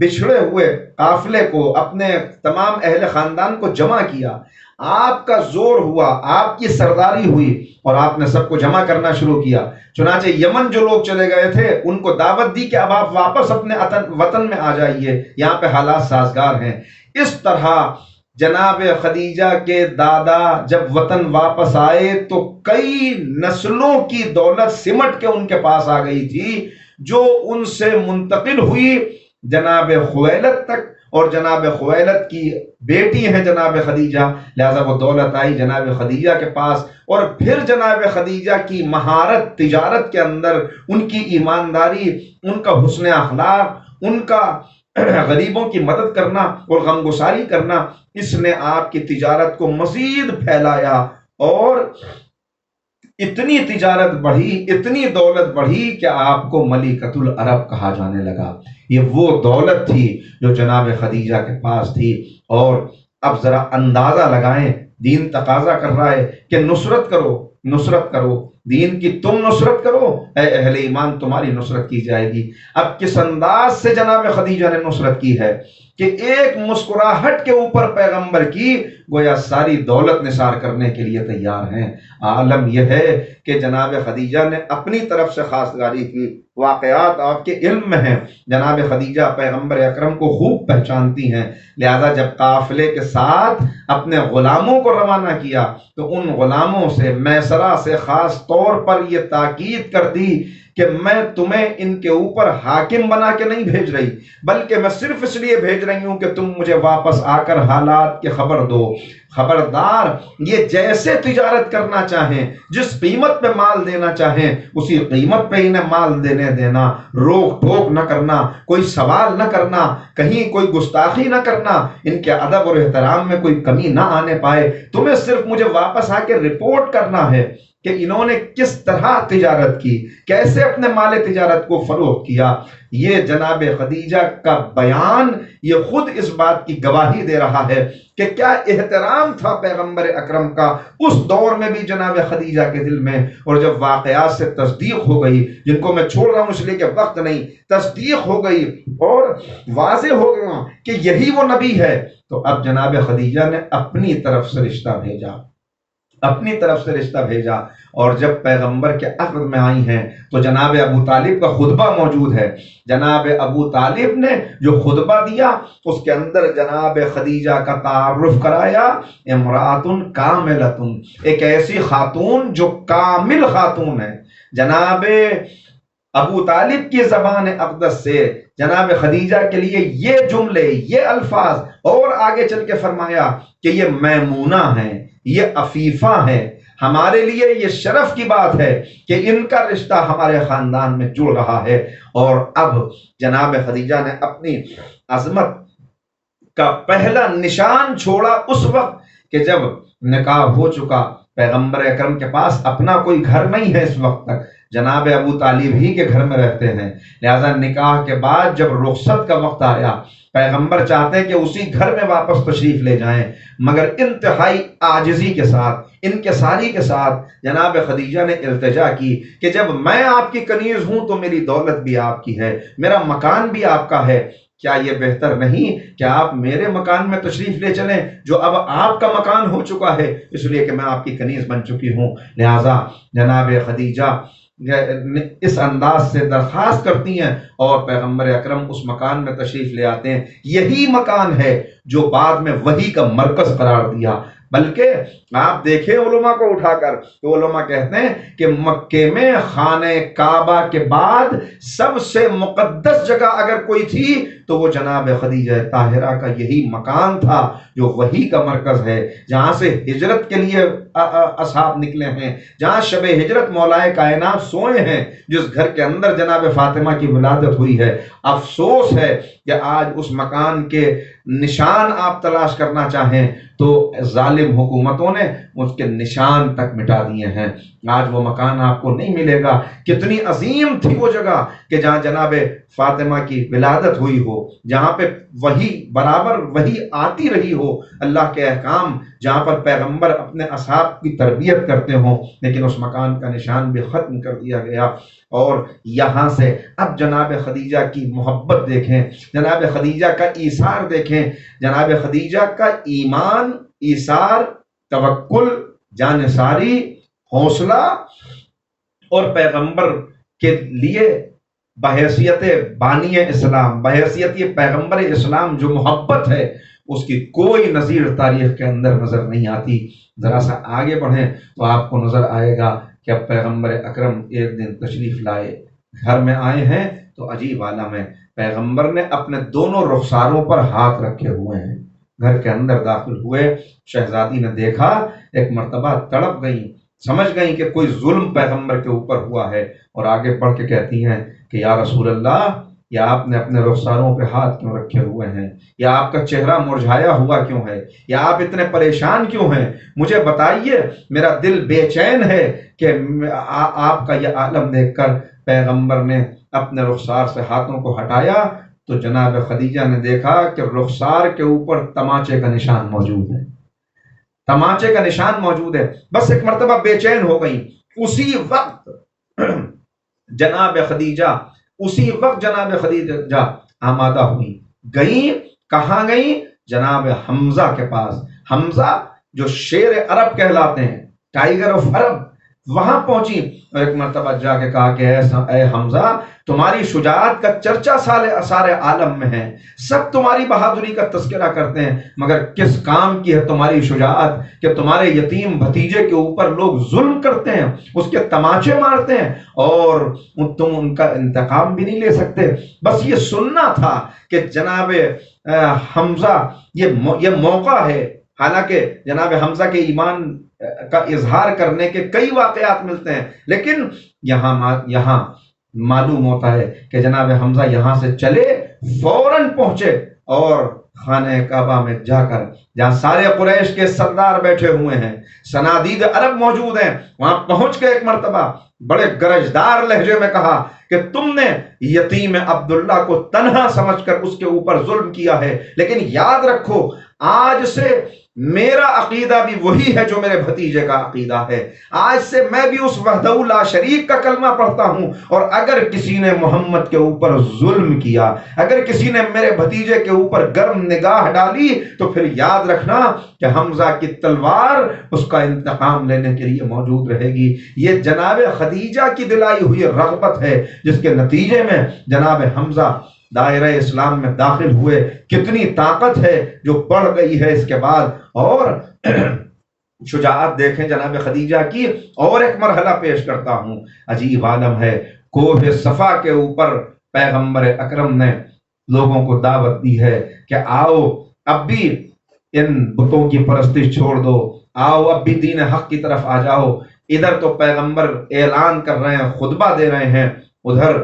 بچھڑے ہوئے قافلے کو، اپنے تمام اہل خاندان کو جمع کیا، آپ کا زور ہوا، آپ کی سرداری ہوئی، اور آپ نے سب کو جمع کرنا شروع کیا۔ چنانچہ یمن جو لوگ چلے گئے تھے ان کو دعوت دی کہ اب آپ واپس اپنے وطن میں آ جائیے، یہاں پہ حالات سازگار ہیں۔ اس طرح جناب خدیجہ کے دادا جب وطن واپس آئے تو کئی نسلوں کی دولت سمٹ کے ان کے پاس آ گئی تھی، جو ان سے منتقل ہوئی جناب خویلد تک، اور جناب خویلد کی بیٹی ہیں جناب خدیجہ، لہذا وہ دولت آئی جناب خدیجہ کے پاس، اور پھر جناب خدیجہ کی مہارت تجارت کے اندر، ان کی ایمانداری، ان کا حسن اخلاق، ان کا غریبوں کی مدد کرنا اور غمگساری کرنا، اس نے آپ کی تجارت کو مزید پھیلایا، اور اتنی تجارت بڑھی، اتنی دولت بڑھی کہ آپ کو ملکۃ العرب کہا جانے لگا۔ یہ وہ دولت تھی جو جناب خدیجہ کے پاس تھی۔ اور اب ذرا اندازہ لگائیں، دین تقاضا کر رہا ہے کہ نصرت کرو، نصرت کرو، دین کی تم نصرت کرو، اے اہل ایمان تمہاری نصرت کی جائے گی۔ اب کس انداز سے جناب خدیجہ نے نصرت کی ہے کہ ایک مسکراہٹ کے اوپر پیغمبر کی گویا ساری دولت نثار کرنے کے لیے تیار ہیں۔ عالم یہ ہے کہ جناب خدیجہ نے اپنی طرف سے خواستگاری کی، واقعات آپ کے علم میں ہیں، جناب خدیجہ پیغمبر اکرم کو خوب پہچانتی ہیں، لہذا جب قافلے کے ساتھ اپنے غلاموں کو روانہ کیا تو ان غلاموں سے میسرہ سے خاص طور پر یہ تاکید کر دی کہ میں تمہیں ان کے اوپر حاکم بنا کے نہیں بھیج رہی، بلکہ میں صرف اس لیے بھیج رہی ہوں کہ تم مجھے واپس آ کر حالات کی خبر دو۔ خبردار، یہ جیسے تجارت کرنا چاہیں، جس قیمت پہ مال دینا چاہیں، اسی قیمت پہ انہیں مال دینا، روک ٹوک نہ کرنا، کوئی سوال نہ کرنا، کہیں کوئی گستاخی نہ کرنا، ان کے ادب اور احترام میں کوئی کمی نہ آنے پائے۔ تمہیں صرف مجھے واپس آ کے رپورٹ کرنا ہے کہ انہوں نے کس طرح تجارت کی، کیسے اپنے مال تجارت کو فروغ کیا۔ یہ جناب خدیجہ کا بیان یہ خود اس بات کی گواہی دے رہا ہے کہ کیا احترام تھا پیغمبر اکرم کا اس دور میں بھی جناب خدیجہ کے دل میں۔ اور جب واقعات سے تصدیق ہو گئی، جن کو میں چھوڑ رہا ہوں اس لیے کہ وقت نہیں، تصدیق ہو گئی اور واضح ہو گیا کہ یہی وہ نبی ہے، تو اب جناب خدیجہ نے اپنی طرف سے رشتہ بھیجا، اپنی طرف سے رشتہ بھیجا۔ اور جب پیغمبر کے عقد میں آئی ہیں تو جناب ابو طالب کا خطبہ موجود ہے۔ جناب ابو طالب نے جو خطبہ دیا اس کے اندر جناب خدیجہ کا تعارف کرایا، امرأۃ کاملۃ، ایک ایسی خاتون جو کامل خاتون ہے۔ جناب ابو طالب کی زبان اقدس سے جناب خدیجہ کے لیے یہ جملے، یہ الفاظ، اور آگے چل کے فرمایا کہ یہ میمونہ ہیں، یہ عفیفہ ہیں، ہمارے لیے یہ شرف کی بات ہے کہ ان کا رشتہ ہمارے خاندان میں جڑ رہا ہے۔ اور اب جناب خدیجہ نے اپنی عظمت کا پہلا نشان چھوڑا اس وقت کہ جب نکاح ہو چکا، پیغمبر اکرم کے پاس اپنا کوئی گھر نہیں ہے اس وقت تک، جناب ابو طالب ہی کے گھر میں رہتے ہیں، لہذا نکاح کے بعد جب رخصت کا وقت آیا، پیغمبر چاہتے ہیں کہ اسی گھر میں واپس تشریف لے جائیں، مگر انتہائی عاجزی کے ساتھ، انکساری کے ساتھ جناب خدیجہ نے التجا کی کہ جب میں آپ کی کنیز ہوں تو میری دولت بھی آپ کی ہے، میرا مکان بھی آپ کا ہے، کیا یہ بہتر نہیں کہ آپ میرے مکان میں تشریف لے چلیں جو اب آپ کا مکان ہو چکا ہے، اس لیے کہ میں آپ کی کنیز بن چکی ہوں۔ لہذا جناب خدیجہ اس انداز سے درخواست کرتی ہیں اور پیغمبر اکرم اس مکان میں تشریف لے آتے ہیں۔ یہی مکان ہے جو بعد میں وحی کا مرکز قرار دیا، بلکہ آپ دیکھیں علماء کو اٹھا کر تو علماء کہتے ہیں کہ مکے میں خانہ کعبہ کے بعد سب سے مقدس جگہ اگر کوئی تھی تو وہ جناب خدیجہ طاہرہ کا یہی مکان تھا جو وحی کا مرکز ہے، جہاں سے ہجرت کے لیے اصحاب نکلے ہیں، جہاں شب ہجرت مولائے کائنات سوئے ہیں، جس گھر کے اندر جناب فاطمہ کی ولادت ہوئی ہے۔ افسوس ہے کہ آج اس مکان کے نشان آپ تلاش کرنا چاہیں تو ظالم حکومتوں نے اس کے نشان تک مٹا دیے ہیں، آج وہ مکان آپ کو نہیں ملے گا۔ کتنی عظیم تھی وہ جگہ کہ جہاں جناب فاطمہ کی ولادت ہوئی ہو، جہاں پہ وہی برابر وہی آتی رہی ہو، اللہ کے احکام، جہاں پر پیغمبر اپنے اصحاب کی تربیت کرتے ہوں، لیکن اس مکان کا نشان بھی ختم کر دیا گیا۔ اور یہاں سے اب جناب خدیجہ کی محبت دیکھیں، جناب خدیجہ کا ایثار دیکھیں، جناب خدیجہ کا ایمان، ایثار، توکل، جانثاری، حوصلہ، اور پیغمبر کے لیے بحیثیت بانی اسلام، بحیثیت یہ پیغمبر اسلام جو محبت ہے اس کی کوئی نظیر تاریخ کے اندر نظر نہیں آتی۔ ذرا سا آگے بڑھیں تو آپ کو نظر آئے گا کہ اب پیغمبر اکرم ایک دن تشریف لائے گھر میں آئے ہیں تو عجیب عالم ہے، پیغمبر نے اپنے دونوں رخساروں پر ہاتھ رکھے ہوئے ہیں، گھر کے اندر داخل ہوئے، شہزادی نے دیکھا، ایک مرتبہ تڑپ گئی، سمجھ گئی کہ کوئی ظلم پیغمبر کے اوپر ہوا ہے، اور آگے بڑھ کے کہتی ہیں کہ یا رسول اللہ، یا آپ نے اپنے رخساروں پہ ہاتھ کیوں رکھے ہوئے ہیں، یا آپ کا چہرہ مرجھایا ہوا کیوں ہے، یا آپ اتنے پریشان کیوں ہیں، مجھے بتائیے، میرا دل بے چین ہے کہ آپ کا یہ عالم دیکھ کر۔ پیغمبر نے اپنے رخسار سے ہاتھوں کو ہٹایا تو جناب خدیجہ نے دیکھا کہ رخسار کے اوپر تماچے کا نشان موجود ہے، تماچے کا نشان موجود ہے، بس ایک مرتبہ بے چین ہو گئی۔ اسی وقت جناب خدیجہ اسی وقت جناب خدیجہ آمادہ ہوئی، گئی کہاں گئی؟ جناب حمزہ کے پاس، حمزہ جو شیر عرب کہلاتے ہیں، ٹائیگر آف عرب، وہاں پہنچی اور ایک مرتبہ جا کے کہا کہ اے حمزہ، تمہاری شجاعت کا چرچا سارے عالم میں ہے، سب تمہاری بہادری کا تذکرہ کرتے ہیں، مگر کس کام کی ہے تمہاری شجاعت کہ تمہارے یتیم بھتیجے کے اوپر لوگ ظلم کرتے ہیں، اس کے تماچے مارتے ہیں، اور تم ان کا انتقام بھی نہیں لے سکتے۔ بس یہ سننا تھا کہ جناب حمزہ یہ موقع ہے، حالانکہ جناب حمزہ کے ایمان کا اظہار کرنے کے کئی واقعات ملتے ہیں، لیکن یہاں معلوم ہوتا ہے کہ جناب حمزہ یہاں سے چلے، فوراً پہنچے اور خانہ کعبہ میں جا کر، جہاں سارے قریش کے سردار بیٹھے ہوئے ہیں، صنادید عرب موجود ہیں، وہاں پہنچ کے ایک مرتبہ بڑے گرجدار لہجے میں کہا کہ تم نے یتیم عبداللہ کو تنہا سمجھ کر اس کے اوپر ظلم کیا ہے، لیکن یاد رکھو آج سے میرا عقیدہ بھی وہی ہے جو میرے بھتیجے کا عقیدہ ہے، آج سے میں بھی اس وحدہ لا شریک کا کلمہ پڑھتا ہوں، اور اگر کسی نے محمد کے اوپر ظلم کیا، اگر کسی نے میرے بھتیجے کے اوپر گرم نگاہ ڈالی، تو پھر یاد رکھنا کہ حمزہ کی تلوار اس کا انتقام لینے کے لیے موجود رہے گی۔ یہ جناب خدیجہ کی دلائی ہوئی رغبت ہے، جس کے نتیجے میں جناب حمزہ دائرہ اسلام میں داخل ہوئے۔ کتنی طاقت ہے جو بڑھ گئی ہے اس کے بعد، اور شجاعت دیکھیں جناب خدیجہ کی۔ اور ایک مرحلہ پیش کرتا ہوں، عجیب عالم ہے، کوہ صفا کے اوپر پیغمبر اکرم نے لوگوں کو دعوت دی ہے کہ آؤ اب بھی ان بتوں کی پرستش چھوڑ دو، آؤ اب بھی دین حق کی طرف آ جاؤ۔ ادھر تو پیغمبر اعلان کر رہے ہیں، خطبہ دے رہے ہیں، ادھر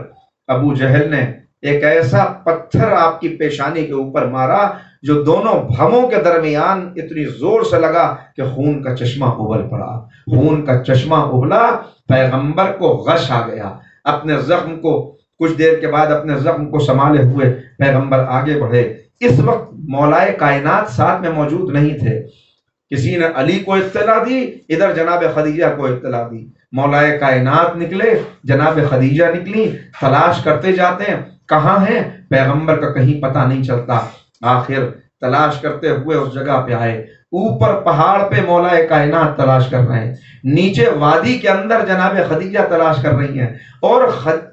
ابو جہل نے ایک ایسا پتھر آپ کی پیشانی کے اوپر مارا جو دونوں بھموں کے درمیان اتنی زور سے لگا کہ خون کا چشمہ ابل پڑا، خون کا چشمہ ابلا، پیغمبر کو غش آ گیا۔ اپنے زخم کو کچھ دیر کے بعد اپنے زخم کو سنبھالے ہوئے پیغمبر آگے بڑھے۔ اس وقت مولائے کائنات ساتھ میں موجود نہیں تھے، کسی نے علی کو اطلاع دی، ادھر جناب خدیجہ کو اطلاع دی، مولائے کائنات نکلے، جناب خدیجہ نکلی، تلاش کرتے جاتے ہیں کہاں ہیں، پیغمبر کا کہیں پتہ نہیں چلتا۔ آخر تلاش کرتے ہوئے اس جگہ پہ آئے، اوپر پہاڑ پہ مولائے کائنات تلاش کر رہے ہیں، نیچے وادی کے اندر جناب خدیجہ تلاش کر رہی ہیں، اور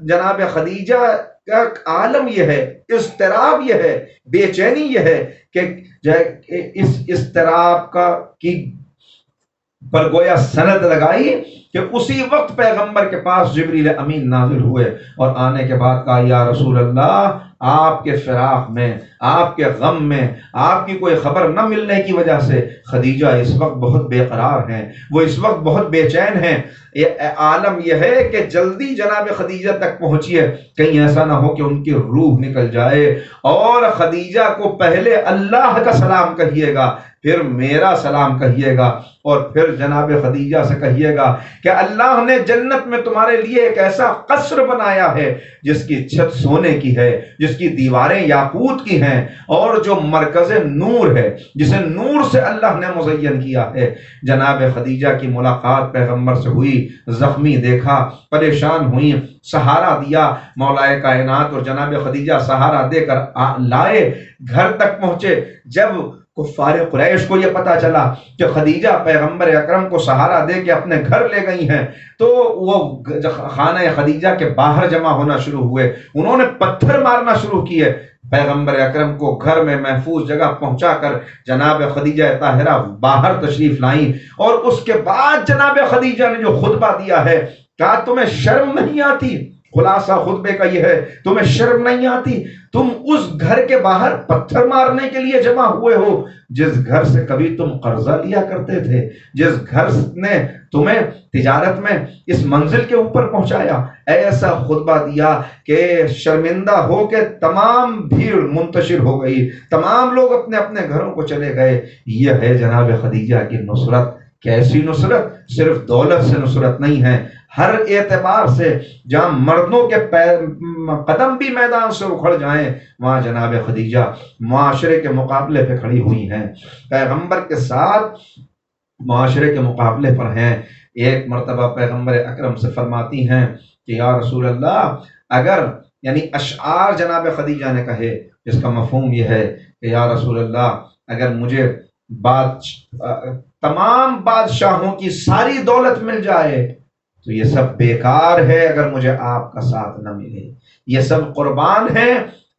جناب خدیجہ کا عالم یہ ہے، اضطراب یہ ہے، بے چینی یہ ہے کہ اس اضطراب کی پر گویا سند لگائی کہ اسی وقت پیغمبر کے پاس جبریل امین نازل ہوئے، اور آنے کے بعد کہا یا رسول اللہ، آپ کے فراق میں، آپ کے غم میں، آپ کی کوئی خبر نہ ملنے کی وجہ سے خدیجہ اس وقت بہت بے قرار ہیں، وہ اس وقت بہت بے چین ہیں۔ عالم یہ ہے کہ جلدی جناب خدیجہ تک پہنچیے، کہیں ایسا نہ ہو کہ ان کی روح نکل جائے، اور خدیجہ کو پہلے اللہ کا سلام کہیے گا، پھر میرا سلام کہیے گا، اور پھر جناب خدیجہ سے کہیے گا کہ اللہ نے جنت میں تمہارے لیے ایک ایسا قصر بنایا ہے جس کی چھت سونے کی ہے، جس کی دیواریں یاقوت کی ہیں، اور جو مرکز نور ہے، جسے نور سے اللہ نے مزین کیا ہے۔ جناب خدیجہ کی ملاقات پیغمبر سے ہوئی، زخمی دیکھا، پریشان ہوئی، سہارا دیا مولائے کائنات، اور جناب خدیجہ سہارا دے کر لائے، گھر تک پہنچے۔ جب کفار قریش کو یہ پتا چلا کہ خدیجہ پیغمبر اکرم کو سہارا دے کے اپنے گھر لے گئی ہیں، تو وہ خانہ خدیجہ کے باہر جمع ہونا شروع ہوئے، انہوں نے پتھر مارنا شروع کیے۔ پیغمبر اکرم کو گھر میں محفوظ جگہ پہنچا کر جناب خدیجہ طاہرہ باہر تشریف لائیں، اور اس کے بعد جناب خدیجہ نے جو خطبہ دیا ہے، کہا تمہیں شرم نہیں آتی؟ خلاصہ خطبے کا یہ ہے، تمہیں شرم نہیں آتی؟ تم اس گھر کے باہر پتھر مارنے کے لیے جمع ہوئے ہو جس گھر سے کبھی تم قرضہ لیا کرتے تھے، جس گھر نے تمہیں تجارت میں اس منزل کے اوپر پہنچایا۔ ایسا خطبہ دیا کہ شرمندہ ہو کے تمام بھیڑ منتشر ہو گئی، تمام لوگ اپنے اپنے گھروں کو چلے گئے۔ یہ ہے جناب خدیجہ کی نصرت۔ کیسی نصرت؟ صرف دولت سے نصرت نہیں ہے، ہر اعتبار سے جہاں مردوں کے قدم بھی میدان سے اکھڑ جائیں وہاں جناب خدیجہ معاشرے کے مقابلے پہ کھڑی ہوئی ہیں، پیغمبر کے ساتھ معاشرے کے مقابلے پر ہیں۔ ایک مرتبہ پیغمبر اکرم سے فرماتی ہیں کہ یا رسول اللہ، اگر یعنی اشعار جناب خدیجہ نے کہے جس کا مفہوم یہ ہے کہ یا رسول اللہ، اگر مجھے تمام بادشاہوں کی ساری دولت مل جائے تو یہ سب بیکار ہے اگر مجھے آپ کا ساتھ نہ ملے، یہ سب قربان ہے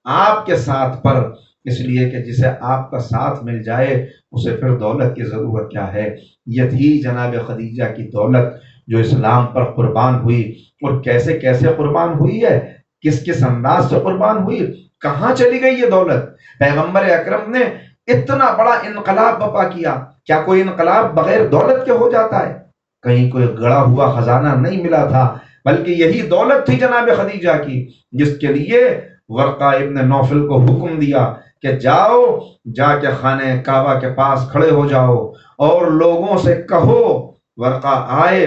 آپ کے ساتھ پر، اس لیے کہ جسے آپ کا ساتھ مل جائے اسے پھر دولت کی ضرورت کیا ہے۔ یہ تھی جناب خدیجہ کی دولت جو اسلام پر قربان ہوئی، اور کیسے کیسے قربان ہوئی ہے، کس کس انداز سے قربان ہوئی، کہاں چلی گئی یہ دولت۔ پیغمبر اکرم نے اتنا بڑا انقلاب برپا کیا، کیا کوئی انقلاب بغیر دولت کے ہو جاتا ہے؟ کہیں کوئی گڑا ہوا خزانہ نہیں ملا تھا، بلکہ یہی دولت تھی جناب خدیجہ کی، جس کے لیے ورقہ ابن نوفل کو حکم دیا کہ جاؤ، جا کے خانہ کعبہ کے پاس کھڑے ہو جاؤ اور لوگوں سے کہو۔ ورقہ آئے،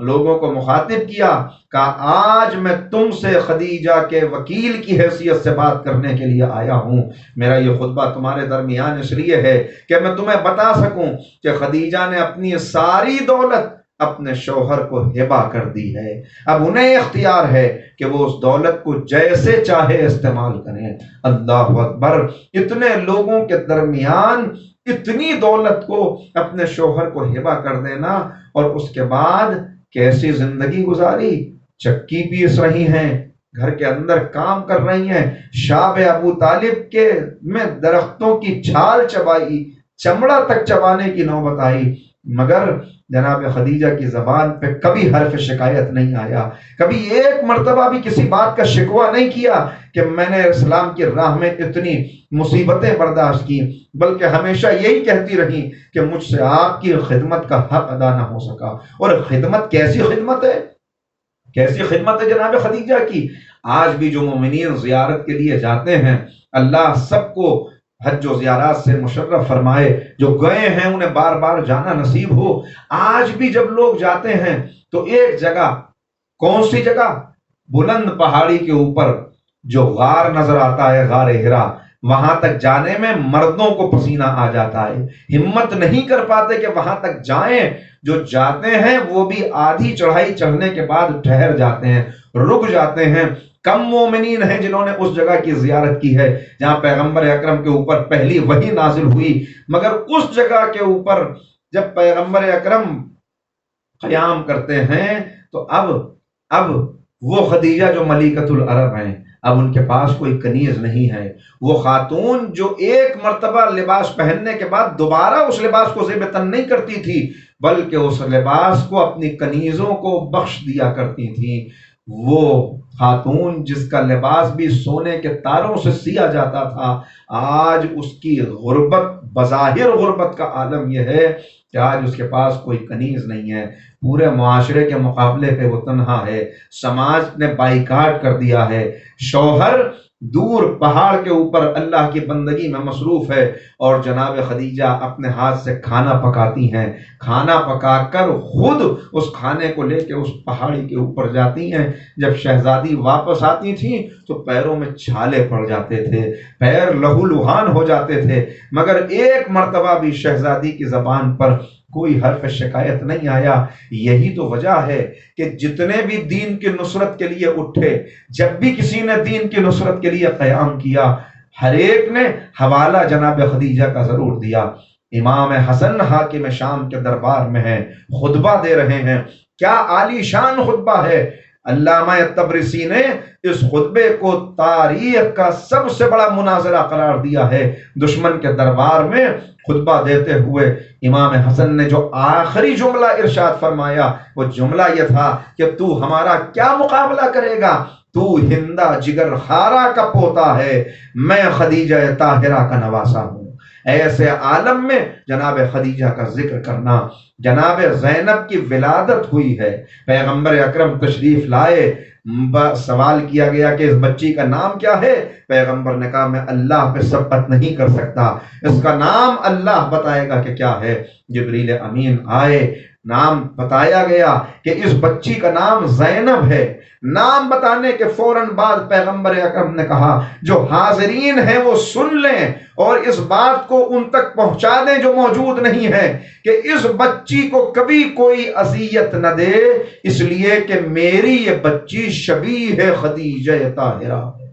لوگوں کو مخاطب کیا، کہا آج میں تم سے خدیجہ کے وکیل کی حیثیت سے بات کرنے کے لیے آیا ہوں۔ میرا یہ خطبہ تمہارے درمیان اس لیے ہے کہ میں تمہیں بتا سکوں کہ خدیجہ نے اپنی ساری دولت اپنے شوہر کو ہبہ کر دی ہے، اب انہیں اختیار ہے کہ وہ اس دولت کو جیسے چاہے استعمال کریں۔ اللہ اکبر! اتنے لوگوں کے درمیان اتنی دولت کو اپنے شوہر کو ہبہ کر دینا، اور اس کے بعد کیسی زندگی گزاری، چکی پیس رہی ہیں، گھر کے اندر کام کر رہی ہیں، شاب ابو طالب کے میں درختوں کی چھال چبائی، چمڑا تک چبانے کی نوبت آئی، مگر جناب خدیجہ کی زبان پہ کبھی حرف شکایت نہیں آیا، کبھی ایک مرتبہ بھی کسی بات کا شکوہ نہیں کیا کہ میں نے اسلام کی راہ میں اتنی مصیبتیں برداشت کی، بلکہ ہمیشہ یہی کہتی رہی کہ مجھ سے آپ کی خدمت کا حق ادا نہ ہو سکا۔ اور خدمت کیسی خدمت ہے، کیسی خدمت ہے جناب خدیجہ کی۔ آج بھی جو مومنین زیارت کے لیے جاتے ہیں، اللہ سب کو حج و زیارات سے مشرف فرمائے، جو گئے ہیں انہیں بار بار جانا نصیب ہو۔ آج بھی جب لوگ جاتے ہیں تو ایک جگہ، کون سی جگہ؟ بلند پہاڑی کے اوپر جو غار نظر آتا ہے، غار ہرا، وہاں تک جانے میں مردوں کو پسینہ آ جاتا ہے، ہمت نہیں کر پاتے کہ وہاں تک جائیں۔ جو جاتے ہیں وہ بھی آدھی چڑھائی چڑھنے کے بعد ٹھہر جاتے ہیں، رک جاتے ہیں۔ کم مومنین ہیں جنہوں نے اس جگہ کی زیارت کی ہے جہاں پیغمبر اکرم کے اوپر پہلی وحی نازل ہوئی، مگر اس جگہ کے اوپر جب پیغمبر اکرم قیام کرتے ہیں تو اب وہ خدیجہ جو ملکۃ العرب ہیں، اب ان کے پاس کوئی کنیز نہیں ہے۔ وہ خاتون جو ایک مرتبہ لباس پہننے کے بعد دوبارہ اس لباس کو زیب تن نہیں کرتی تھی، بلکہ اس لباس کو اپنی کنیزوں کو بخش دیا کرتی تھی۔ وہ خاتون جس کا لباس بھی سونے کے تاروں سے سیا جاتا تھا، آج اس کی غربت، بظاہر غربت کا عالم یہ ہے کہ آج اس کے پاس کوئی کنیز نہیں ہے، پورے معاشرے کے مقابلے پہ وہ تنہا ہے، سماج نے بائیکاٹ کر دیا ہے۔ شوہر دور پہاڑ کے اوپر اللہ کی بندگی میں مصروف ہے، اور جناب خدیجہ اپنے ہاتھ سے کھانا پکاتی ہیں، کھانا پکا کر خود اس کھانے کو لے کے اس پہاڑی کے اوپر جاتی ہیں۔ جب شہزادی واپس آتی تھیں تو پیروں میں چھالے پڑ جاتے تھے، پیر لہو لہان ہو جاتے تھے، مگر ایک مرتبہ بھی شہزادی کی زبان پر کوئی حرف شکایت نہیں آیا۔ یہی تو وجہ ہے کہ جتنے بھی دین کی نصرت کے لیے اٹھے، جب بھی کسی نے دین کی نصرت کے لیے قیام کیا، ہر ایک نے حوالہ جناب خدیجہ کا ضرور دیا۔ امام حسن حاکم شام کے دربار میں ہیں، خطبہ دے رہے ہیں، کیا عالی شان خطبہ ہے۔ علامہ طبرسی نے اس خطبے کو تاریخ کا سب سے بڑا مناظرہ قرار دیا ہے۔ دشمن کے دربار میں خطبہ دیتے ہوئے امام حسن نے جو آخری جملہ ارشاد فرمایا، وہ جملہ یہ تھا کہ تو ہمارا کیا مقابلہ کرے گا، تو ہندا جگر خارا کا پوتا ہے، میں خدیجہ طاہرہ کا نواسا ہوں۔ ایسے عالم میں جناب خدیجہ کا ذکر کرنا، جناب زینب کی ولادت ہوئی ہے، پیغمبر اکرم تشریف لائے، سوال کیا گیا کہ اس بچی کا نام کیا ہے؟ پیغمبر نے کہا میں اللہ پہ ثبت نہیں کر سکتا، اس کا نام اللہ بتائے گا کہ کیا ہے۔ جبریل امین آئے، نام بتایا گیا کہ اس بچی کا نام زینب ہے۔ نام بتانے کے فوراً بعد پیغمبر اکرم نے کہا جو حاضرین ہیں وہ سن لیں اور اس بات کو ان تک پہنچا دیں جو موجود نہیں ہے کہ اس بچی کو کبھی کوئی اذیت نہ دے، اس لیے کہ میری یہ بچی شبیہ خدیجہ طاہرہ ہے۔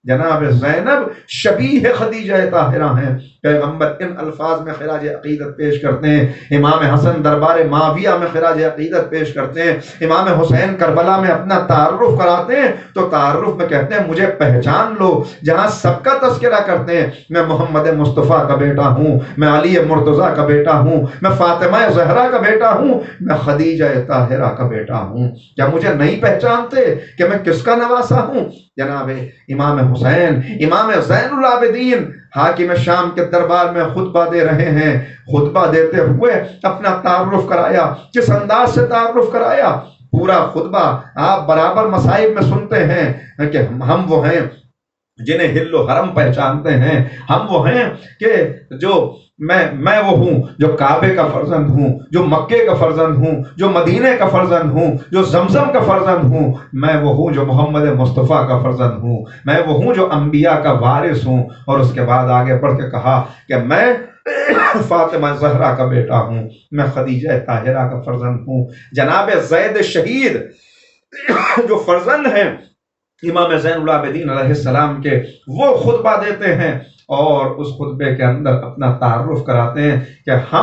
جناب زینب شبیہ خدیجہ طاہرہ ہیں۔ پیغمبر ان الفاظ میں خراج عقیدت پیش کرتے ہیں۔ امام حسن دربار معاویہ میں خراج عقیدت پیش کرتے ہیں۔ امام حسین کربلا میں اپنا تعارف کراتے ہیں تو تعارف میں کہتے ہیں مجھے پہچان لو، جہاں سب کا تذکرہ کرتے ہیں میں محمد مصطفیٰ کا بیٹا ہوں، میں علی مرتضیٰ کا بیٹا ہوں، میں فاطمہ زہرا کا بیٹا ہوں، میں خدیجہ طاہرہ کا بیٹا ہوں، کیا مجھے نہیں پہچانتے کہ میں کس کا نواسا ہوں؟ جناب امام حسین، امام زین العابدین حاکم شام کے دربار میں خطبہ دے رہے ہیں، خطبہ دیتے ہوئے اپنا تعارف کرایا۔ کس انداز سے تعارف کرایا؟ پورا خطبہ آپ برابر مصائب میں سنتے ہیں کہ ہم وہ ہیں جنہیں حل و حرم پہچانتے ہیں، ہم وہ ہیں کہ جو میں وہ ہوں جو کعبے کا فرزند ہوں، جو مکے کا فرزند ہوں، جو مدینے کا فرزند ہوں، جو زمزم کا فرزند ہوں، میں وہ ہوں جو محمد مصطفیٰ کا فرزند ہوں، میں وہ ہوں جو انبیاء کا وارث ہوں۔ اور اس کے بعد آگے بڑھ کے کہا کہ میں فاطمہ زہرا کا بیٹا ہوں، میں خدیجہ طاہرہ کا فرزند ہوں۔ جناب زید شہید جو فرزند ہیں امام زین العابدین علیہ السلام کے، وہ خطبہ دیتے ہیں اور اس خطبے کے اندر اپنا تعارف کراتے ہیں کہ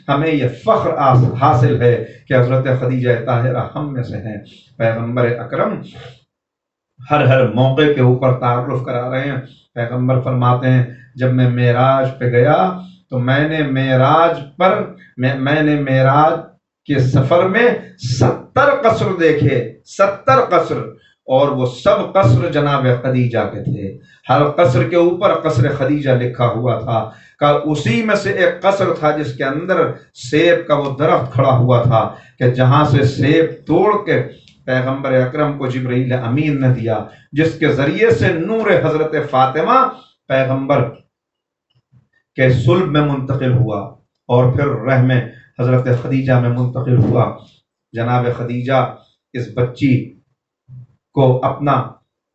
ہمیں یہ فخر حاصل ہے کہ حضرت خدیجہ طاہرہ ہم میں سے ہیں۔ پیغمبر اکرم ہر موقع کے اوپر تعارف کرا رہے ہیں۔ پیغمبر فرماتے ہیں جب میں معراج پہ گیا تو میں نے معراج کے سفر میں 70 قصر دیکھے، 70 قصر، اور وہ سب قصر جناب خدیجہ کے تھے۔ ہر قصر کے اوپر قصر خدیجہ لکھا ہوا تھا۔ اسی میں سے ایک قصر تھا جس کے اندر سیب کا وہ درخت کھڑا ہوا تھا کہ جہاں سے سیب توڑ کے پیغمبر اکرم کو جبرائیل امین نے دیا، جس کے ذریعے سے نور حضرت فاطمہ پیغمبر کے صلب میں منتقل ہوا اور پھر رحم حضرت خدیجہ میں منتقل ہوا۔ جناب خدیجہ اس بچی کو اپنا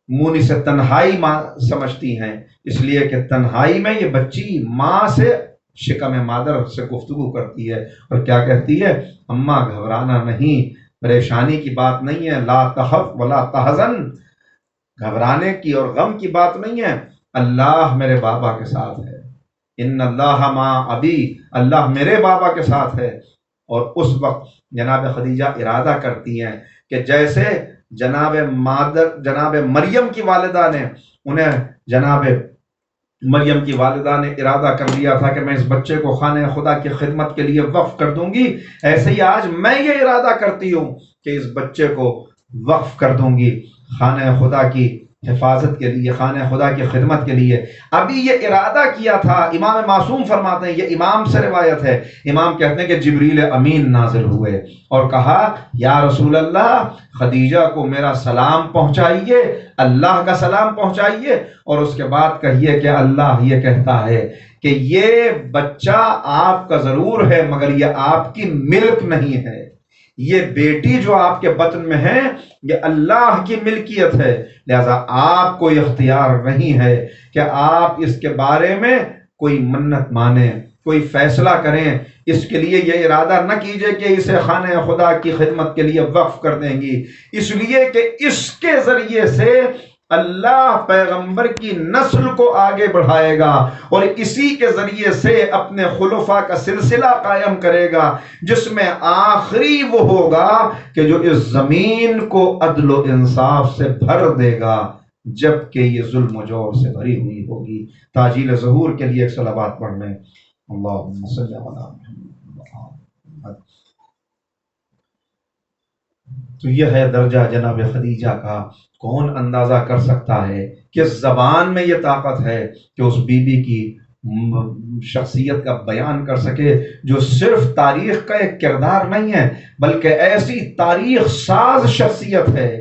مونس تنہائی ماں سمجھتی ہیں، اس لیے کہ تنہائی میں یہ بچی ماں سے شکم مادر سے گفتگو کرتی ہے اور کیا کہتی ہے؟ اماں گھبرانا نہیں، پریشانی کی بات نہیں ہے، لا تخف ولا تحزن، گھبرانے کی اور غم کی بات نہیں ہے، اللہ میرے بابا کے ساتھ ہے، ان اللہ مع ابی، اللہ میرے بابا کے ساتھ ہے۔ اور اس وقت جناب خدیجہ ارادہ کرتی ہیں کہ جیسے جناب مریم کی والدہ نے مریم کی والدہ نے ارادہ کر لیا تھا کہ میں اس بچے کو خانہ خدا کی خدمت کے لیے وقف کر دوں گی، ایسے ہی آج میں یہ ارادہ کرتی ہوں کہ اس بچے کو وقف کر دوں گی خانہ خدا کی حفاظت کے لیے، خانہ خدا کی خدمت کے لیے۔ ابھی یہ ارادہ کیا تھا۔ امام معصوم فرماتے ہیں، یہ امام سے روایت ہے، امام کہتے ہیں کہ جبریل امین نازل ہوئے اور کہا یا رسول اللہ خدیجہ کو میرا سلام پہنچائیے، اللہ کا سلام پہنچائیے، اور اس کے بعد کہیے کہ اللہ یہ کہتا ہے کہ یہ بچہ آپ کا ضرور ہے مگر یہ آپ کی ملک نہیں ہے، یہ بیٹی جو آپ کے بطن میں ہے یہ اللہ کی ملکیت ہے، لہذا آپ کو اختیار نہیں ہے کہ آپ اس کے بارے میں کوئی منت مانیں، کوئی فیصلہ کریں، اس کے لیے یہ ارادہ نہ کیجئے کہ اسے خانہ خدا کی خدمت کے لیے وقف کر دیں گی، اس لیے کہ اس کے ذریعے سے اللہ پیغمبر کی نسل کو آگے بڑھائے گا اور اسی کے ذریعے سے اپنے خلفاء کا سلسلہ قائم کرے گا، جس میں آخری وہ ہوگا کہ جو اس زمین کو عدل و انصاف سے بھر دے گا جبکہ یہ ظلم و جور سے بھری ہوئی ہوگی۔ تاجیل ظہور کے لیے ایک صلوات پڑھ لیں۔ اللہم صلی علی محمد۔ تو یہ ہے درجہ جناب خدیجہ کا. کون اندازہ کر سکتا ہے کس زبان میں یہ طاقت ہے کہ اس بی بی کی شخصیت کا بیان کر سکے جو صرف تاریخ کا ایک کردار نہیں ہے بلکہ ایسی تاریخ ساز شخصیت ہے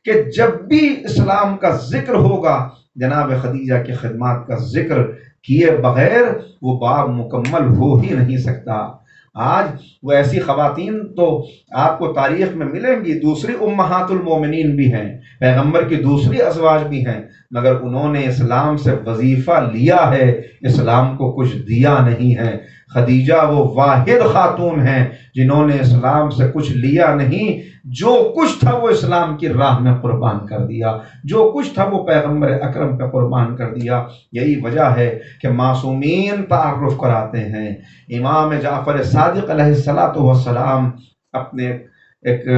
کہ جب بھی اسلام کا ذکر ہوگا جناب خدیجہ کی خدمات کا ذکر کیے بغیر وہ باب مکمل ہو ہی نہیں سکتا. آج وہ ایسی خواتین تو آپ کو تاریخ میں ملیں گی، دوسری امہات المومنین بھی ہیں، پیغمبر کی دوسری ازواج بھی ہیں، مگر انہوں نے اسلام سے وظیفہ لیا ہے، اسلام کو کچھ دیا نہیں ہے. خدیجہ وہ واحد خاتون ہیں جنہوں نے اسلام سے کچھ لیا نہیں، جو کچھ تھا وہ اسلام کی راہ میں قربان کر دیا، جو کچھ تھا وہ پیغمبر اکرم پہ قربان کر دیا. یہی وجہ ہے کہ معصومین تعارف کراتے ہیں. امام جعفر صادق علیہ الصلوۃ والسلام اپنے ایک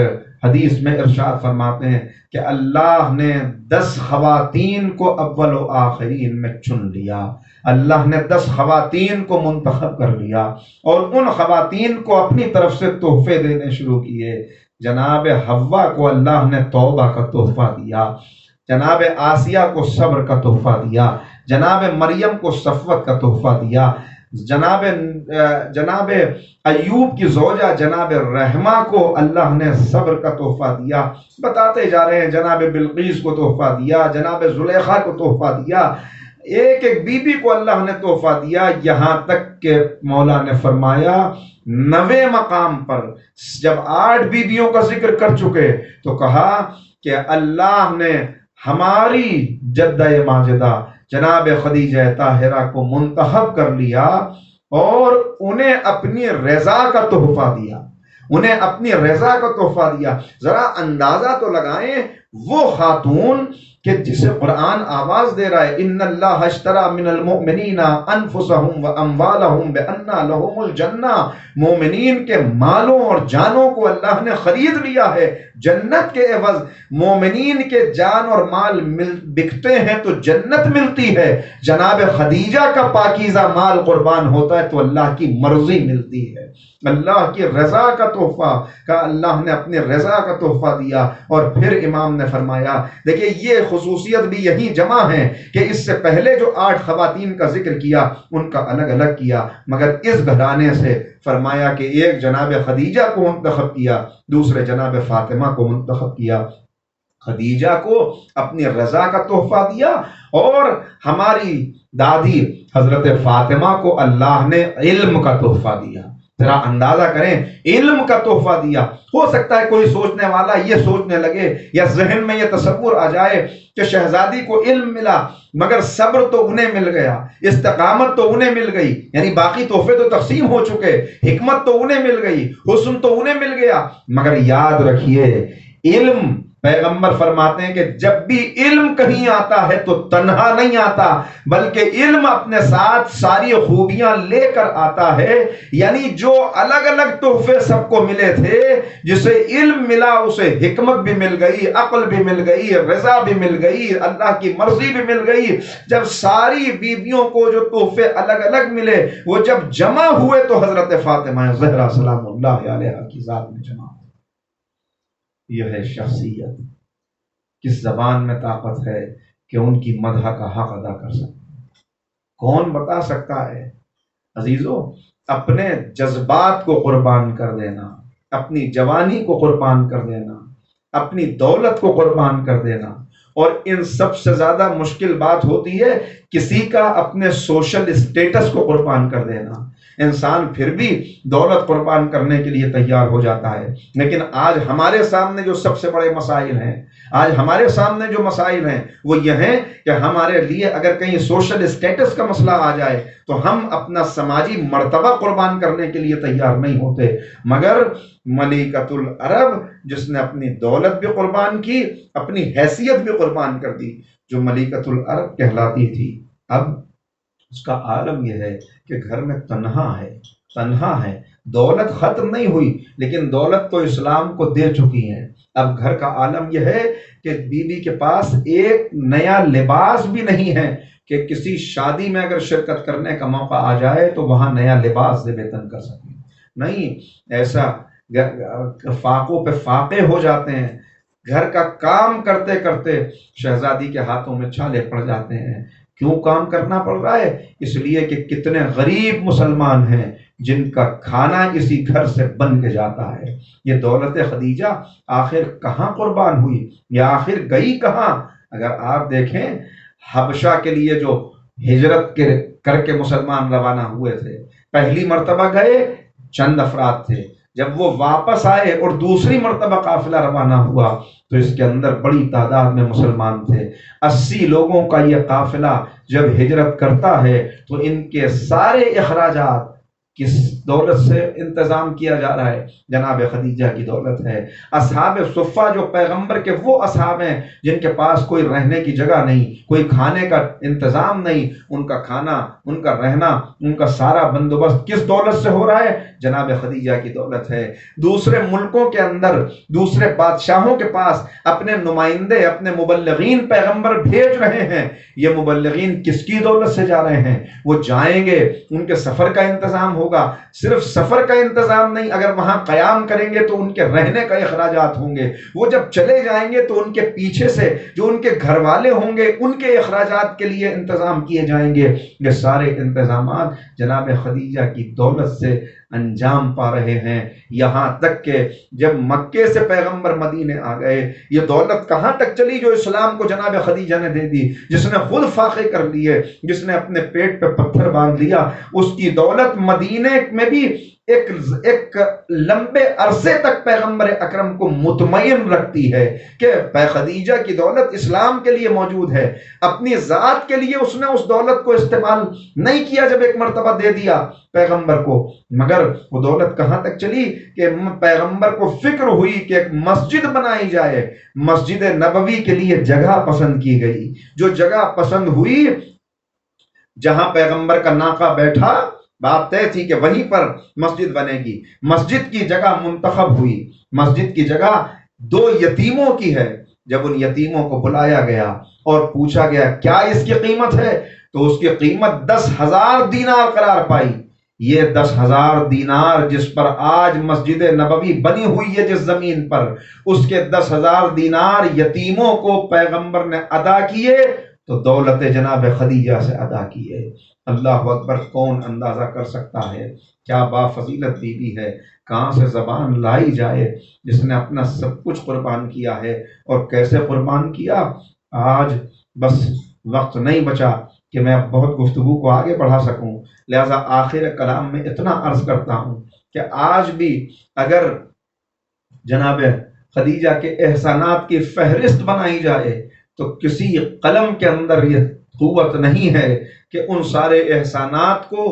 حدیث میں ارشاد فرماتے ہیں کہ اللہ نے 10 خواتین کو اول و آخرین میں چن لیا، اللہ نے 10 خواتین کو منتخب کر لیا اور ان خواتین کو اپنی طرف سے تحفے دینے شروع کیے. جناب حوا کو اللہ نے توبہ کا تحفہ دیا، جناب آسیہ کو صبر کا تحفہ دیا، جناب مریم کو صفوت کا تحفہ دیا، جناب ایوب کی زوجہ جناب رحمہ کو اللہ نے صبر کا تحفہ دیا. بتاتے جا رہے ہیں، جناب بلقیس کو تحفہ دیا، جناب زلیخا کو تحفہ دیا، ایک ایک بی بی کو اللہ نے تحفہ دیا. یہاں تک کہ مولا نے فرمایا 90 مقام پر جب 8 بیویوں کا ذکر کر چکے تو کہا کہ اللہ نے ہماری جدہ ماجدہ جناب خدیجہ طاہرہ کو منتخب کر لیا اور انہیں اپنی رضا کا تحفہ دیا، انہیں اپنی رضا کا تحفہ دیا. ذرا اندازہ تو لگائیں وہ خاتون کہ جسے قرآن آواز دے رہا ہے ان اللہ اشترى من المؤمنین انفسهم واموالهم بان لهم الجنہ، مومنین کے مالوں اور جانوں کو اللہ نے خرید لیا ہے جنت کے عوض. مومنین کے جان اور مال بکتے ہیں تو جنت ملتی ہے، جناب خدیجہ کا پاکیزہ مال قربان ہوتا ہے تو اللہ کی مرضی ملتی ہے، اللہ کی رضا کا تحفہ کا اللہ نے اپنی رضا کا تحفہ دیا. اور پھر امام نے فرمایا دیکھیں یہ خصوصیت بھی یہی جمع ہے کہ اس سے پہلے جو 8 خواتین کا ذکر کیا ان کا الگ الگ کیا، مگر اس گھرانے سے فرمایا کہ ایک جناب خدیجہ کو منتخب کیا، دوسرے جناب فاطمہ کو منتخب کیا. خدیجہ کو اپنی رضا کا تحفہ دیا اور ہماری دادی حضرت فاطمہ کو اللہ نے علم کا تحفہ دیا. ذرا اندازہ کریں، علم کا تحفہ دیا. ہو سکتا ہے کوئی سوچنے والا یہ سوچنے لگے یا ذہن میں یہ تصور آ جائے کہ شہزادی کو علم ملا مگر صبر تو انہیں مل گیا، استقامت تو انہیں مل گئی، یعنی باقی تحفے تو تقسیم ہو چکے، حکمت تو انہیں مل گئی، حسن تو انہیں مل گیا. مگر یاد رکھیے علم، پیغمبر فرماتے ہیں کہ جب بھی علم کہیں آتا ہے تو تنہا نہیں آتا بلکہ علم اپنے ساتھ ساری خوبیاں لے کر آتا ہے. یعنی جو الگ الگ تحفے سب کو ملے تھے، جسے علم ملا اسے حکمت بھی مل گئی، عقل بھی مل گئی، رضا بھی مل گئی، اللہ کی مرضی بھی مل گئی. جب ساری بیویوں کو جو تحفے الگ الگ ملے وہ جب جمع ہوئے تو حضرت فاطمہ زہرا سلام اللہ علیہا کی ذات میں جمع. یہ ہے شخصیت. کس زبان میں طاقت ہے کہ ان کی مدح کا حق ادا کر سکتے؟ کون بتا سکتا ہے؟ عزیزو، اپنے جذبات کو قربان کر دینا، اپنی جوانی کو قربان کر دینا، اپنی دولت کو قربان کر دینا، اور ان سب سے زیادہ مشکل بات ہوتی ہے کسی کا اپنے سوشل اسٹیٹس کو قربان کر دینا. انسان پھر بھی دولت قربان کرنے کے لیے تیار ہو جاتا ہے، لیکن آج ہمارے سامنے جو سب سے بڑے مسائل ہیں، آج ہمارے سامنے جو مسائل ہیں وہ یہ ہیں کہ ہمارے لیے اگر کہیں سوشل اسٹیٹس کا مسئلہ آ جائے تو ہم اپنا سماجی مرتبہ قربان کرنے کے لیے تیار نہیں ہوتے. مگر ملکۃ العرب جس نے اپنی دولت بھی قربان کی، اپنی حیثیت بھی قربان کر دی، جو ملکۃ العرب کہلاتی تھی، اب اس کا عالم یہ ہے کہ گھر میں تنہا ہے. دولت ختم نہیں ہوئی لیکن دولت تو اسلام کو دے چکی ہے. اب گھر کا عالم یہ ہے کہ بیوی کے پاس ایک نیا لباس بھی نہیں ہے کہ کسی شادی میں اگر شرکت کرنے کا موقع آ جائے تو وہاں نیا لباس دے ویتن کر سکیں. نہیں، ایسا فاقوں پہ فاقے ہو جاتے ہیں، گھر کا کام کرتے کرتے شہزادی کے ہاتھوں میں چھالے پڑ جاتے ہیں۔ کیوں کام کرنا پڑ رہا ہے؟ اس لیے کہ کتنے غریب مسلمان ہیں جن کا کھانا اسی گھر سے بن کے جاتا ہے۔ یہ دولت خدیجہ آخر کہاں قربان ہوئی، یا آخر گئی کہاں؟ اگر آپ دیکھیں حبشہ کے لیے جو ہجرت کر کے مسلمان روانہ ہوئے تھے، پہلی مرتبہ گئے چند افراد تھے، جب وہ واپس آئے اور دوسری مرتبہ قافلہ روانہ ہوا تو اس کے اندر بڑی تعداد میں مسلمان تھے۔ 80 لوگوں کا یہ قافلہ جب ہجرت کرتا ہے تو ان کے سارے اخراجات کس دولت سے انتظام کیا جا رہا ہے؟ جناب خدیجہ کی دولت ہے۔ اصحاب صفہ جو پیغمبر کے وہ اصحاب ہیں جن کے پاس کوئی رہنے کی جگہ نہیں، کوئی کھانے کا انتظام نہیں، ان کا کھانا، ان کا رہنا، ان کا سارا بندوبست کس دولت سے ہو رہا ہے؟ جناب خدیجہ کی دولت ہے۔ دوسرے ملکوں کے اندر دوسرے بادشاہوں کے پاس اپنے نمائندے، اپنے مبلغین پیغمبر بھیج رہے ہیں، یہ مبلغین کس کی دولت سے جا رہے ہیں؟ وہ جائیں گے، ان کے سفر کا انتظام ہوگا، صرف سفر کا انتظام نہیں، اگر وہاں قیام کریں گے تو ان کے رہنے کا اخراجات ہوں گے، وہ جب چلے جائیں گے تو ان کے پیچھے سے جو ان کے گھر والے ہوں گے ان کے اخراجات کے لیے انتظام کیے جائیں گے۔ یہ سارے انتظامات جناب خدیجہ کی دولت سے انجام پا رہے ہیں، یہاں تک کہ جب مکے سے پیغمبر مدینے آ گئے، یہ دولت کہاں تک چلی جو اسلام کو جناب خدیجہ نے دے دی، جس نے خود فاقے کر لیے، جس نے اپنے پیٹ پہ پتھر باندھ لیا، اس کی دولت مدینے میں بھی ایک لمبے عرصے تک پیغمبر اکرم کو مطمئن رکھتی ہے کہ خدیجہ کی دولت اسلام کے لیے موجود ہے۔ اپنی ذات کے لیے اس نے اس دولت کو استعمال نہیں کیا جب ایک مرتبہ دے دیا پیغمبر کو، مگر وہ دولت کہاں تک چلی کہ پیغمبر کو فکر ہوئی کہ ایک مسجد بنائی جائے، مسجد نبوی کے لیے جگہ پسند کی گئی، جو جگہ پسند ہوئی جہاں پیغمبر کا ناقہ بیٹھا، بات طے تھی کہ وہیں پر مسجد بنے گی۔ مسجد کی جگہ منتخب ہوئی، مسجد کی جگہ 2 یتیموں کی ہے۔ جب ان یتیموں کو بلایا گیا اور پوچھا گیا کیا اس کی قیمت ہے، تو اس کی قیمت 10,000 دینار قرار پائی۔ یہ 10,000 دینار جس پر آج مسجد نبوی بنی ہوئی ہے، جس زمین پر، اس کے 10,000 دینار یتیموں کو پیغمبر نے ادا کیے تو دولت جناب خدیجہ سے ادا کیے۔ اللہ اکبر! کون اندازہ کر سکتا ہے کیا بافضیلت بیوی ہے، کہاں سے زبان لائی جائے، جس نے اپنا سب کچھ قربان کیا ہے، اور کیسے قربان کیا۔ آج بس وقت نہیں بچا کہ میں اب بہت گفتگو کو آگے بڑھا سکوں، لہذا آخر کلام میں اتنا عرض کرتا ہوں کہ آج بھی اگر جناب خدیجہ کے احسانات کی فہرست بنائی جائے تو کسی قلم کے اندر یہ قوت نہیں ہے کہ ان سارے احسانات کو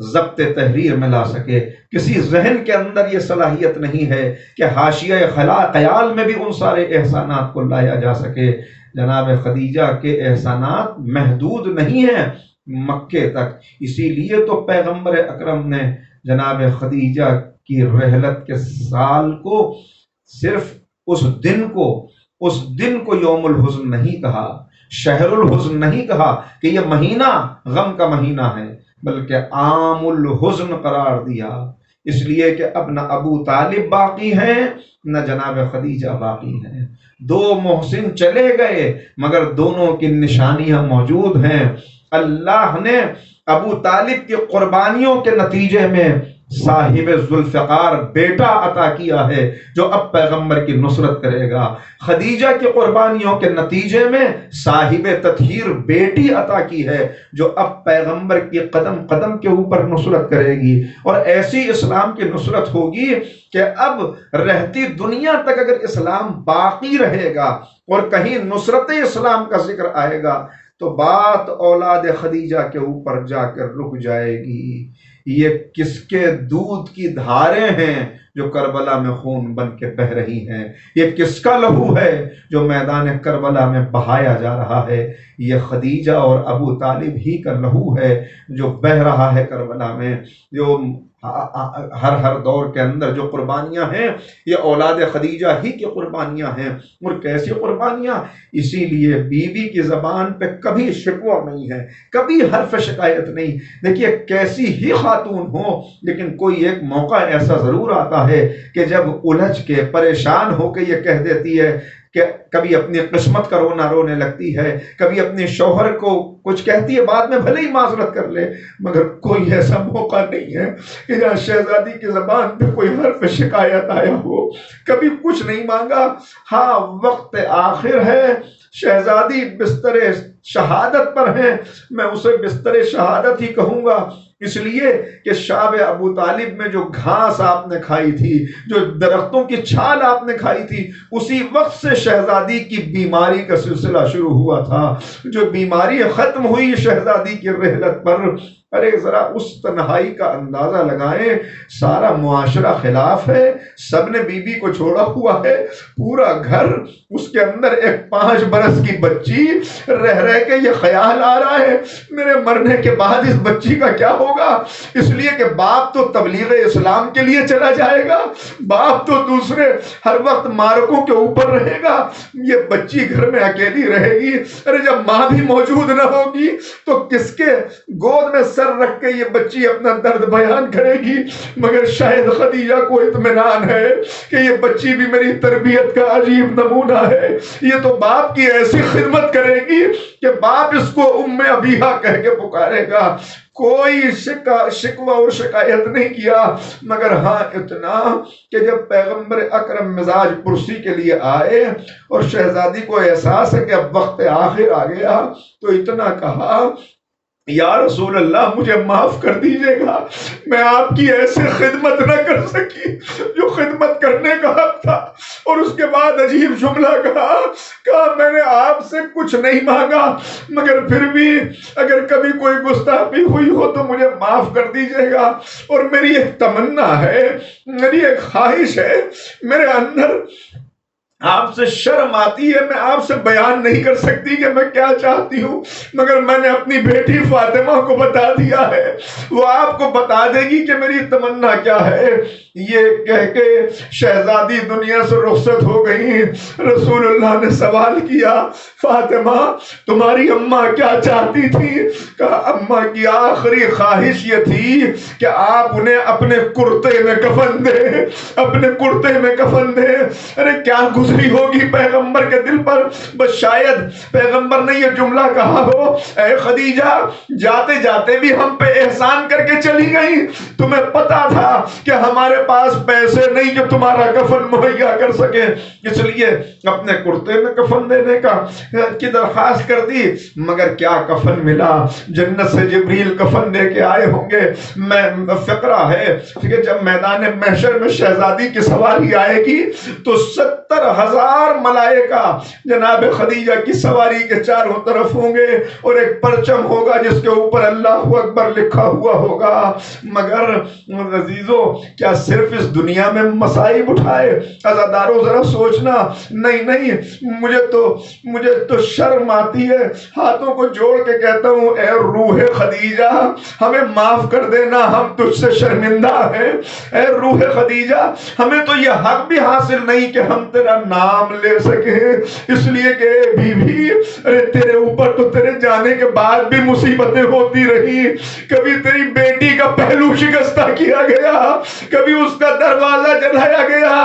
ضبط تحریر میں لا سکے، کسی ذہن کے اندر یہ صلاحیت نہیں ہے کہ حاشیہ خیال میں بھی ان سارے احسانات کو لایا جا سکے۔ جناب خدیجہ کے احسانات محدود نہیں ہیں مکے تک، اسی لیے تو پیغمبر اکرم نے جناب خدیجہ کی رحلت کے سال کو صرف اس دن کو یوم الحزن نہیں کہا، شہر الحزن نہیں کہا کہ یہ مہینہ غم کا مہینہ ہے، بلکہ عام الحزن قرار دیا، اس لیے کہ اب نہ ابو طالب باقی ہیں نہ جناب خدیجہ باقی ہیں۔ 2 محسن چلے گئے مگر دونوں کی نشانیاں موجود ہیں۔ اللہ نے ابو طالب کی قربانیوں کے نتیجے میں صاحب ذوالفقار بیٹا عطا کیا ہے جو اب پیغمبر کی نصرت کرے گا۔ خدیجہ کی قربانیوں کے نتیجے میں صاحب تطہیر بیٹی عطا کی ہے جو اب پیغمبر کی قدم قدم کے اوپر نصرت کرے گی، اور ایسی اسلام کی نصرت ہوگی کہ اب رہتی دنیا تک اگر اسلام باقی رہے گا اور کہیں نصرت اسلام کا ذکر آئے گا تو بات اولاد خدیجہ کے اوپر جا کر رک جائے گی۔ یہ کس کے دودھ کی دھاریں ہیں جو کربلا میں خون بن کے بہہ رہی ہیں؟ یہ کس کا لہو ہے جو میدان کربلا میں بہایا جا رہا ہے؟ یہ خدیجہ اور ابو طالب ہی کا لہو ہے جو بہہ رہا ہے کربلا میں، جو ہر دور کے اندر جو قربانیاں ہیں یہ اولاد خدیجہ ہی کی قربانیاں ہیں. اور کیسی قربانیاں؟ اسی لیے بیوی کی زبان پہ کبھی شکوہ نہیں ہے، کبھی حرف شکایت نہیں. دیکھیے کیسی ہی خاتون ہو، لیکن کوئی ایک موقع ایسا ضرور آتا ہے کہ جب الجھ کے پریشان ہو کے یہ کہہ دیتی ہے کہ کبھی اپنی قسمت کا رونا رونے لگتی ہے، کبھی اپنے شوہر کو کچھ کہتی ہے، بعد میں بھلے ہی معذرت کر لے، مگر کوئی ایسا موقع نہیں ہے کہ جہاں شہزادی کی زبان پہ کوئی حرف شکایت آیا ہو. کبھی کچھ نہیں مانگا. ہاں وقت آخر ہے، شہزادی بستر شہادت پر ہیں، میں اسے بستر شہادت ہی کہوں گا، اس لیے کہ شاب ابو طالب میں جو گھاس آپ نے کھائی تھی، جو درختوں کی چھال آپ نے کھائی تھی، اسی وقت سے شہزادی کی بیماری کا سلسلہ شروع ہوا تھا. جو بیماری ختم ہوئی شہزادی کی رحلت پر، ارے ذرا اس تنہائی کا اندازہ لگائیں. سارا معاشرہ خلاف ہے، سب نے بیوی کو چھوڑا ہوا ہے، پورا گھر، اس کے اندر ایک 5 برس کی بچی، رہ کے یہ خیال آ رہا ہے میرے مرنے کے بعد اس بچی کا کیا ہوگا. اس لیے کہ باپ تو تبلیغ اسلام کے لیے چلا جائے گا، باپ تو دوسرے ہر وقت مارکوں کے اوپر رہے گا، یہ بچی گھر میں اکیلی رہے گی. ارے جب ماں بھی موجود نہ ہوگی تو کس کے گود میں سر رکھ کے یہ بچی اپنا درد بیان کرے گی. مگر شاید خدیجہ کو اطمینان ہے کہ یہ بچی بھی میری تربیت کا عجیب نمونہ ہے، یہ تو باپ کی ایسی خدمت کرے گی کہ باپ اس کو ام ابیہا کہہ کے پکارے گا. کوئی شکوہ اور شکایت نہیں کیا، مگر ہاں اتنا کہ جب پیغمبر اکرم مزاج پرسی کے لیے آئے اور شہزادی کو احساس ہے کہ اب وقت آخر آ گیا، تو اتنا کہا یا رسول اللہ مجھے معاف کر دیجئے گا، میں آپ کی ایسے خدمت نہ کر سکی جو خدمت کرنے کا حق تھا. اور اس کے بعد عجیب جملہ کہا میں نے آپ سے کچھ نہیں مانگا، مگر پھر بھی اگر کبھی کوئی گستاخی ہوئی ہو تو مجھے معاف کر دیجئے گا. اور میری ایک تمنا ہے، میری ایک خواہش ہے، میرے اندر آپ سے شرم آتی ہے، میں آپ سے بیان نہیں کر سکتی کہ میں کیا چاہتی ہوں، مگر میں نے اپنی بیٹی فاطمہ کو بتا دیا ہے، وہ آپ کو بتا دے گی کہ میری تمنا کیا ہے. یہ کہہ کے شہزادی دنیا سے رخصت ہو گئی. رسول اللہ نے سوال کیا فاطمہ تمہاری اماں کیا چاہتی تھی؟ کہا اماں کی آخری خواہش یہ تھی کہ آپ انہیں اپنے کرتے میں کفن دیں، اپنے کرتے میں کفن دیں. ارے کیا گزری ہوگی پیغمبر کے دل پر. بس شاید پیغمبر نے یہ جملہ کہا ہو اے خدیجہ جاتے جاتے بھی ہم پہ احسان کر کے چلی گئی، تمہیں پتا تھا کہ ہمارے پاس پیسے نہیں جو تمہارا کفن مہیا کر سکے، اس لیے اپنے کرتے میں کفن دینے کی درخواست کر دی. مگر کیا کفن ملا؟ جنت سے جبریل کفن دے کے آئے ہوں گے. میں فقرہ ہے کہ جب میدان محشر میں شہزادی کی سواری آئے گی تو 70,000 ملائکہ جناب خدیجہ کی سواری کے چاروں طرف ہوں گے اور ایک پرچم ہوگا جس کے اوپر اللہ اکبر لکھا ہوا ہوگا. مگر عزیزو کیا صرف اس دنیا میں مصائب اٹھائے؟ عزادارو ذرا سوچنا. نہیں مجھے تو شرم آتی ہے، ہاتھوں کو جوڑ کے کہتا ہوں اے روح خدیجہ ہمیں معاف کر دینا، ہم تجھ سے شرمندہ ہیں. اے روح خدیجہ ہمیں تو یہ حق بھی حاصل نہیں کہ ہم تیرا نام لے سکیں، اس لیے کہ بیوی ارے تیرے اوپر تو تیرے جانے کے بعد بھی مصیبتیں ہوتی رہی. کبھی تیری بیٹی کا پہلو شکستہ کیا گیا، کبھی اس کا دروازہ جلایا گیا،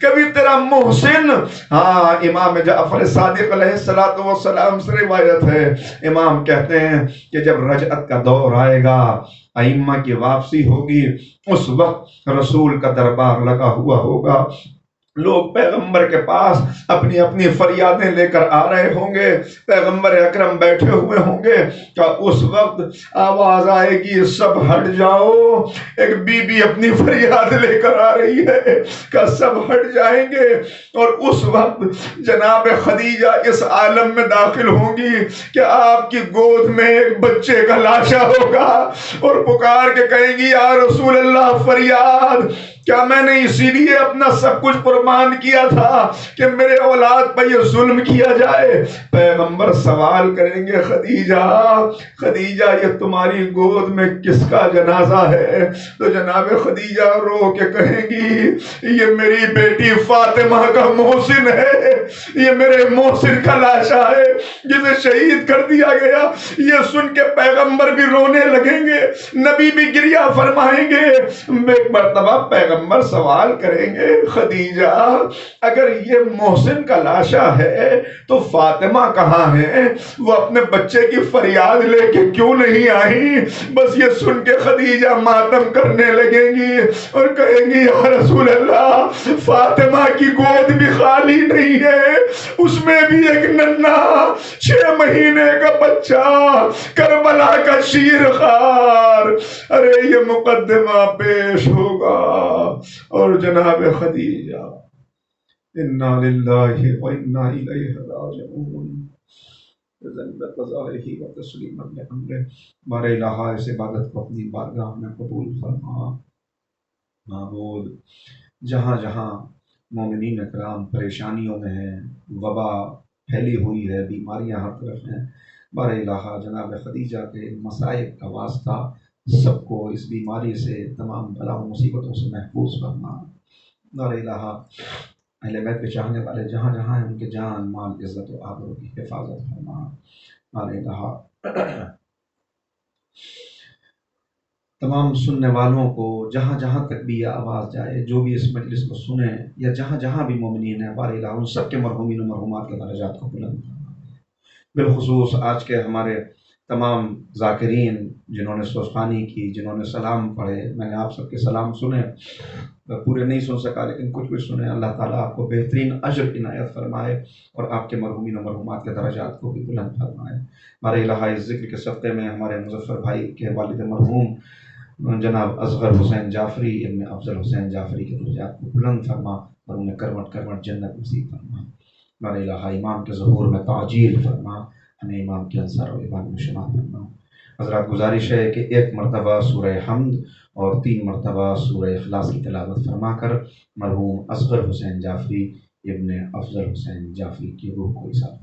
کبھی تیرا محسن. ہاں امام جعفر صادق علیہ السلام سے روایت ہے، امام کہتے ہیں کہ جب رجعت کا دور آئے گا، ائمہ کی واپسی ہوگی، اس وقت رسول کا دربار لگا ہوا ہوگا، لوگ پیغمبر کے پاس اپنی اپنی فریادیں لے کر آ رہے ہوں گے، پیغمبر اکرم بیٹھے ہوئے ہوں گے. کہ اس وقت آواز آئے گی سب ہٹ جاؤ. ایک بی بی اپنی فریاد لے کر آ رہی ہے کہ سب ہٹ جائیں گے. اور اس وقت جناب خدیجہ اس عالم میں داخل ہوں گی کہ آپ کی گود میں ایک بچے کا لاشا ہوگا اور پکار کے کہیں گی یا رسول اللہ فریاد کیا میں نے اسی لیے اپنا سب کچھ قربان کیا تھا کہ میرے اولاد پر یہ ظلم کیا جائے؟ پیغمبر سوال کریں گے، خدیجہ خدیجہ یہ تمہاری گود میں کس کا جنازہ ہے؟ تو جناب خدیجہ رو کے کہیں گی یہ میری بیٹی فاطمہ کا محسن ہے، یہ میرے محسن کا لاشا ہے جسے شہید کر دیا گیا۔ یہ سن کے پیغمبر بھی رونے لگیں گے، نبی بھی گریہ فرمائیں گے۔ ایک مرتبہ پیغمبر سوال کریں گے، خدیجہ اگر یہ محسن کا لاشا ہے تو فاطمہ کہاں ہے؟ وہ اپنے بچے کی فریاد لے کے کیوں نہیں آئی؟ بس یہ سن کے خدیجہ ماتم کرنے لگیں گی اور کہیں گی یا رسول اللہ فاطمہ کی گود بھی خالی نہیں ہے، اس میں بھی ایک ننھا 6 مہینے کا بچہ کربلا کا شیر خوار۔ ارے یہ مقدمہ پیش ہوگا اور جناب خدیجہ انا للہ و انا الیہ راجعون قضائہ و تسلیما لامرہ۔ بار الہ اس عبادت کو اپنی بارگاہ میں قبول فرما۔ معبود جہاں جہاں مومنین اکرام پریشانیوں میں ہیں، وبا پھیلی ہوئی ہے، بیماریاں ہر طرف ہیں، بار الہ جناب خدیجہ کے مصائب کا واسطہ سب کو اس بیماری سے، تمام بلا و مصیبتوں سے محفوظ فرما۔ بار الہ اہل بیت کے چاہنے والے جہاں جہاں ہیں ان کے جان مال عزت و آبرو کی حفاظت فرما۔ بار الہ تمام سننے والوں کو جہاں جہاں تک بھی یہ آواز جائے، جو بھی اس مجلس کو سنیں یا جہاں جہاں بھی مومنین ہیں، بار الہ ان سب کے مرحومین و مرحومات کے درجات کو بلند فرما۔ بالخصوص آج کے ہمارے تمام ذاکرین جنہوں نے سوزخانی کی، جنہوں نے سلام پڑھے، میں نے آپ سب کے سلام سنے، پورے نہیں سن سکا لیکن کچھ کچھ سنے۔ اللہ تعالیٰ آپ کو بہترین اجر عنایت فرمائے اور آپ کے مرحومین و مرحومات کے درجات کو بھی بلند فرمائے۔ بار الہ اس ذکر کے صدقے میں ہمارے مظفر بھائی کے والد مرحوم جناب اصغر حسین جعفری ابن افضل حسین جعفری کے درجات کو بلند فرما اور انہیں کروٹ کروٹ جنت نصیب فرما۔ بار الہ امام کے ظہور میں تعجیل فرما، ہمیں امام کے انصار و ایوان میں شمار فرما۔ حضرات گزارش ہے کہ 1 مرتبہ سورہ حمد اور 3 مرتبہ سورہ اخلاص کی تلاوت فرما کر مرحوم اصغر حسین جعفری ابن افضل حسین جعفری کی روح کو حساب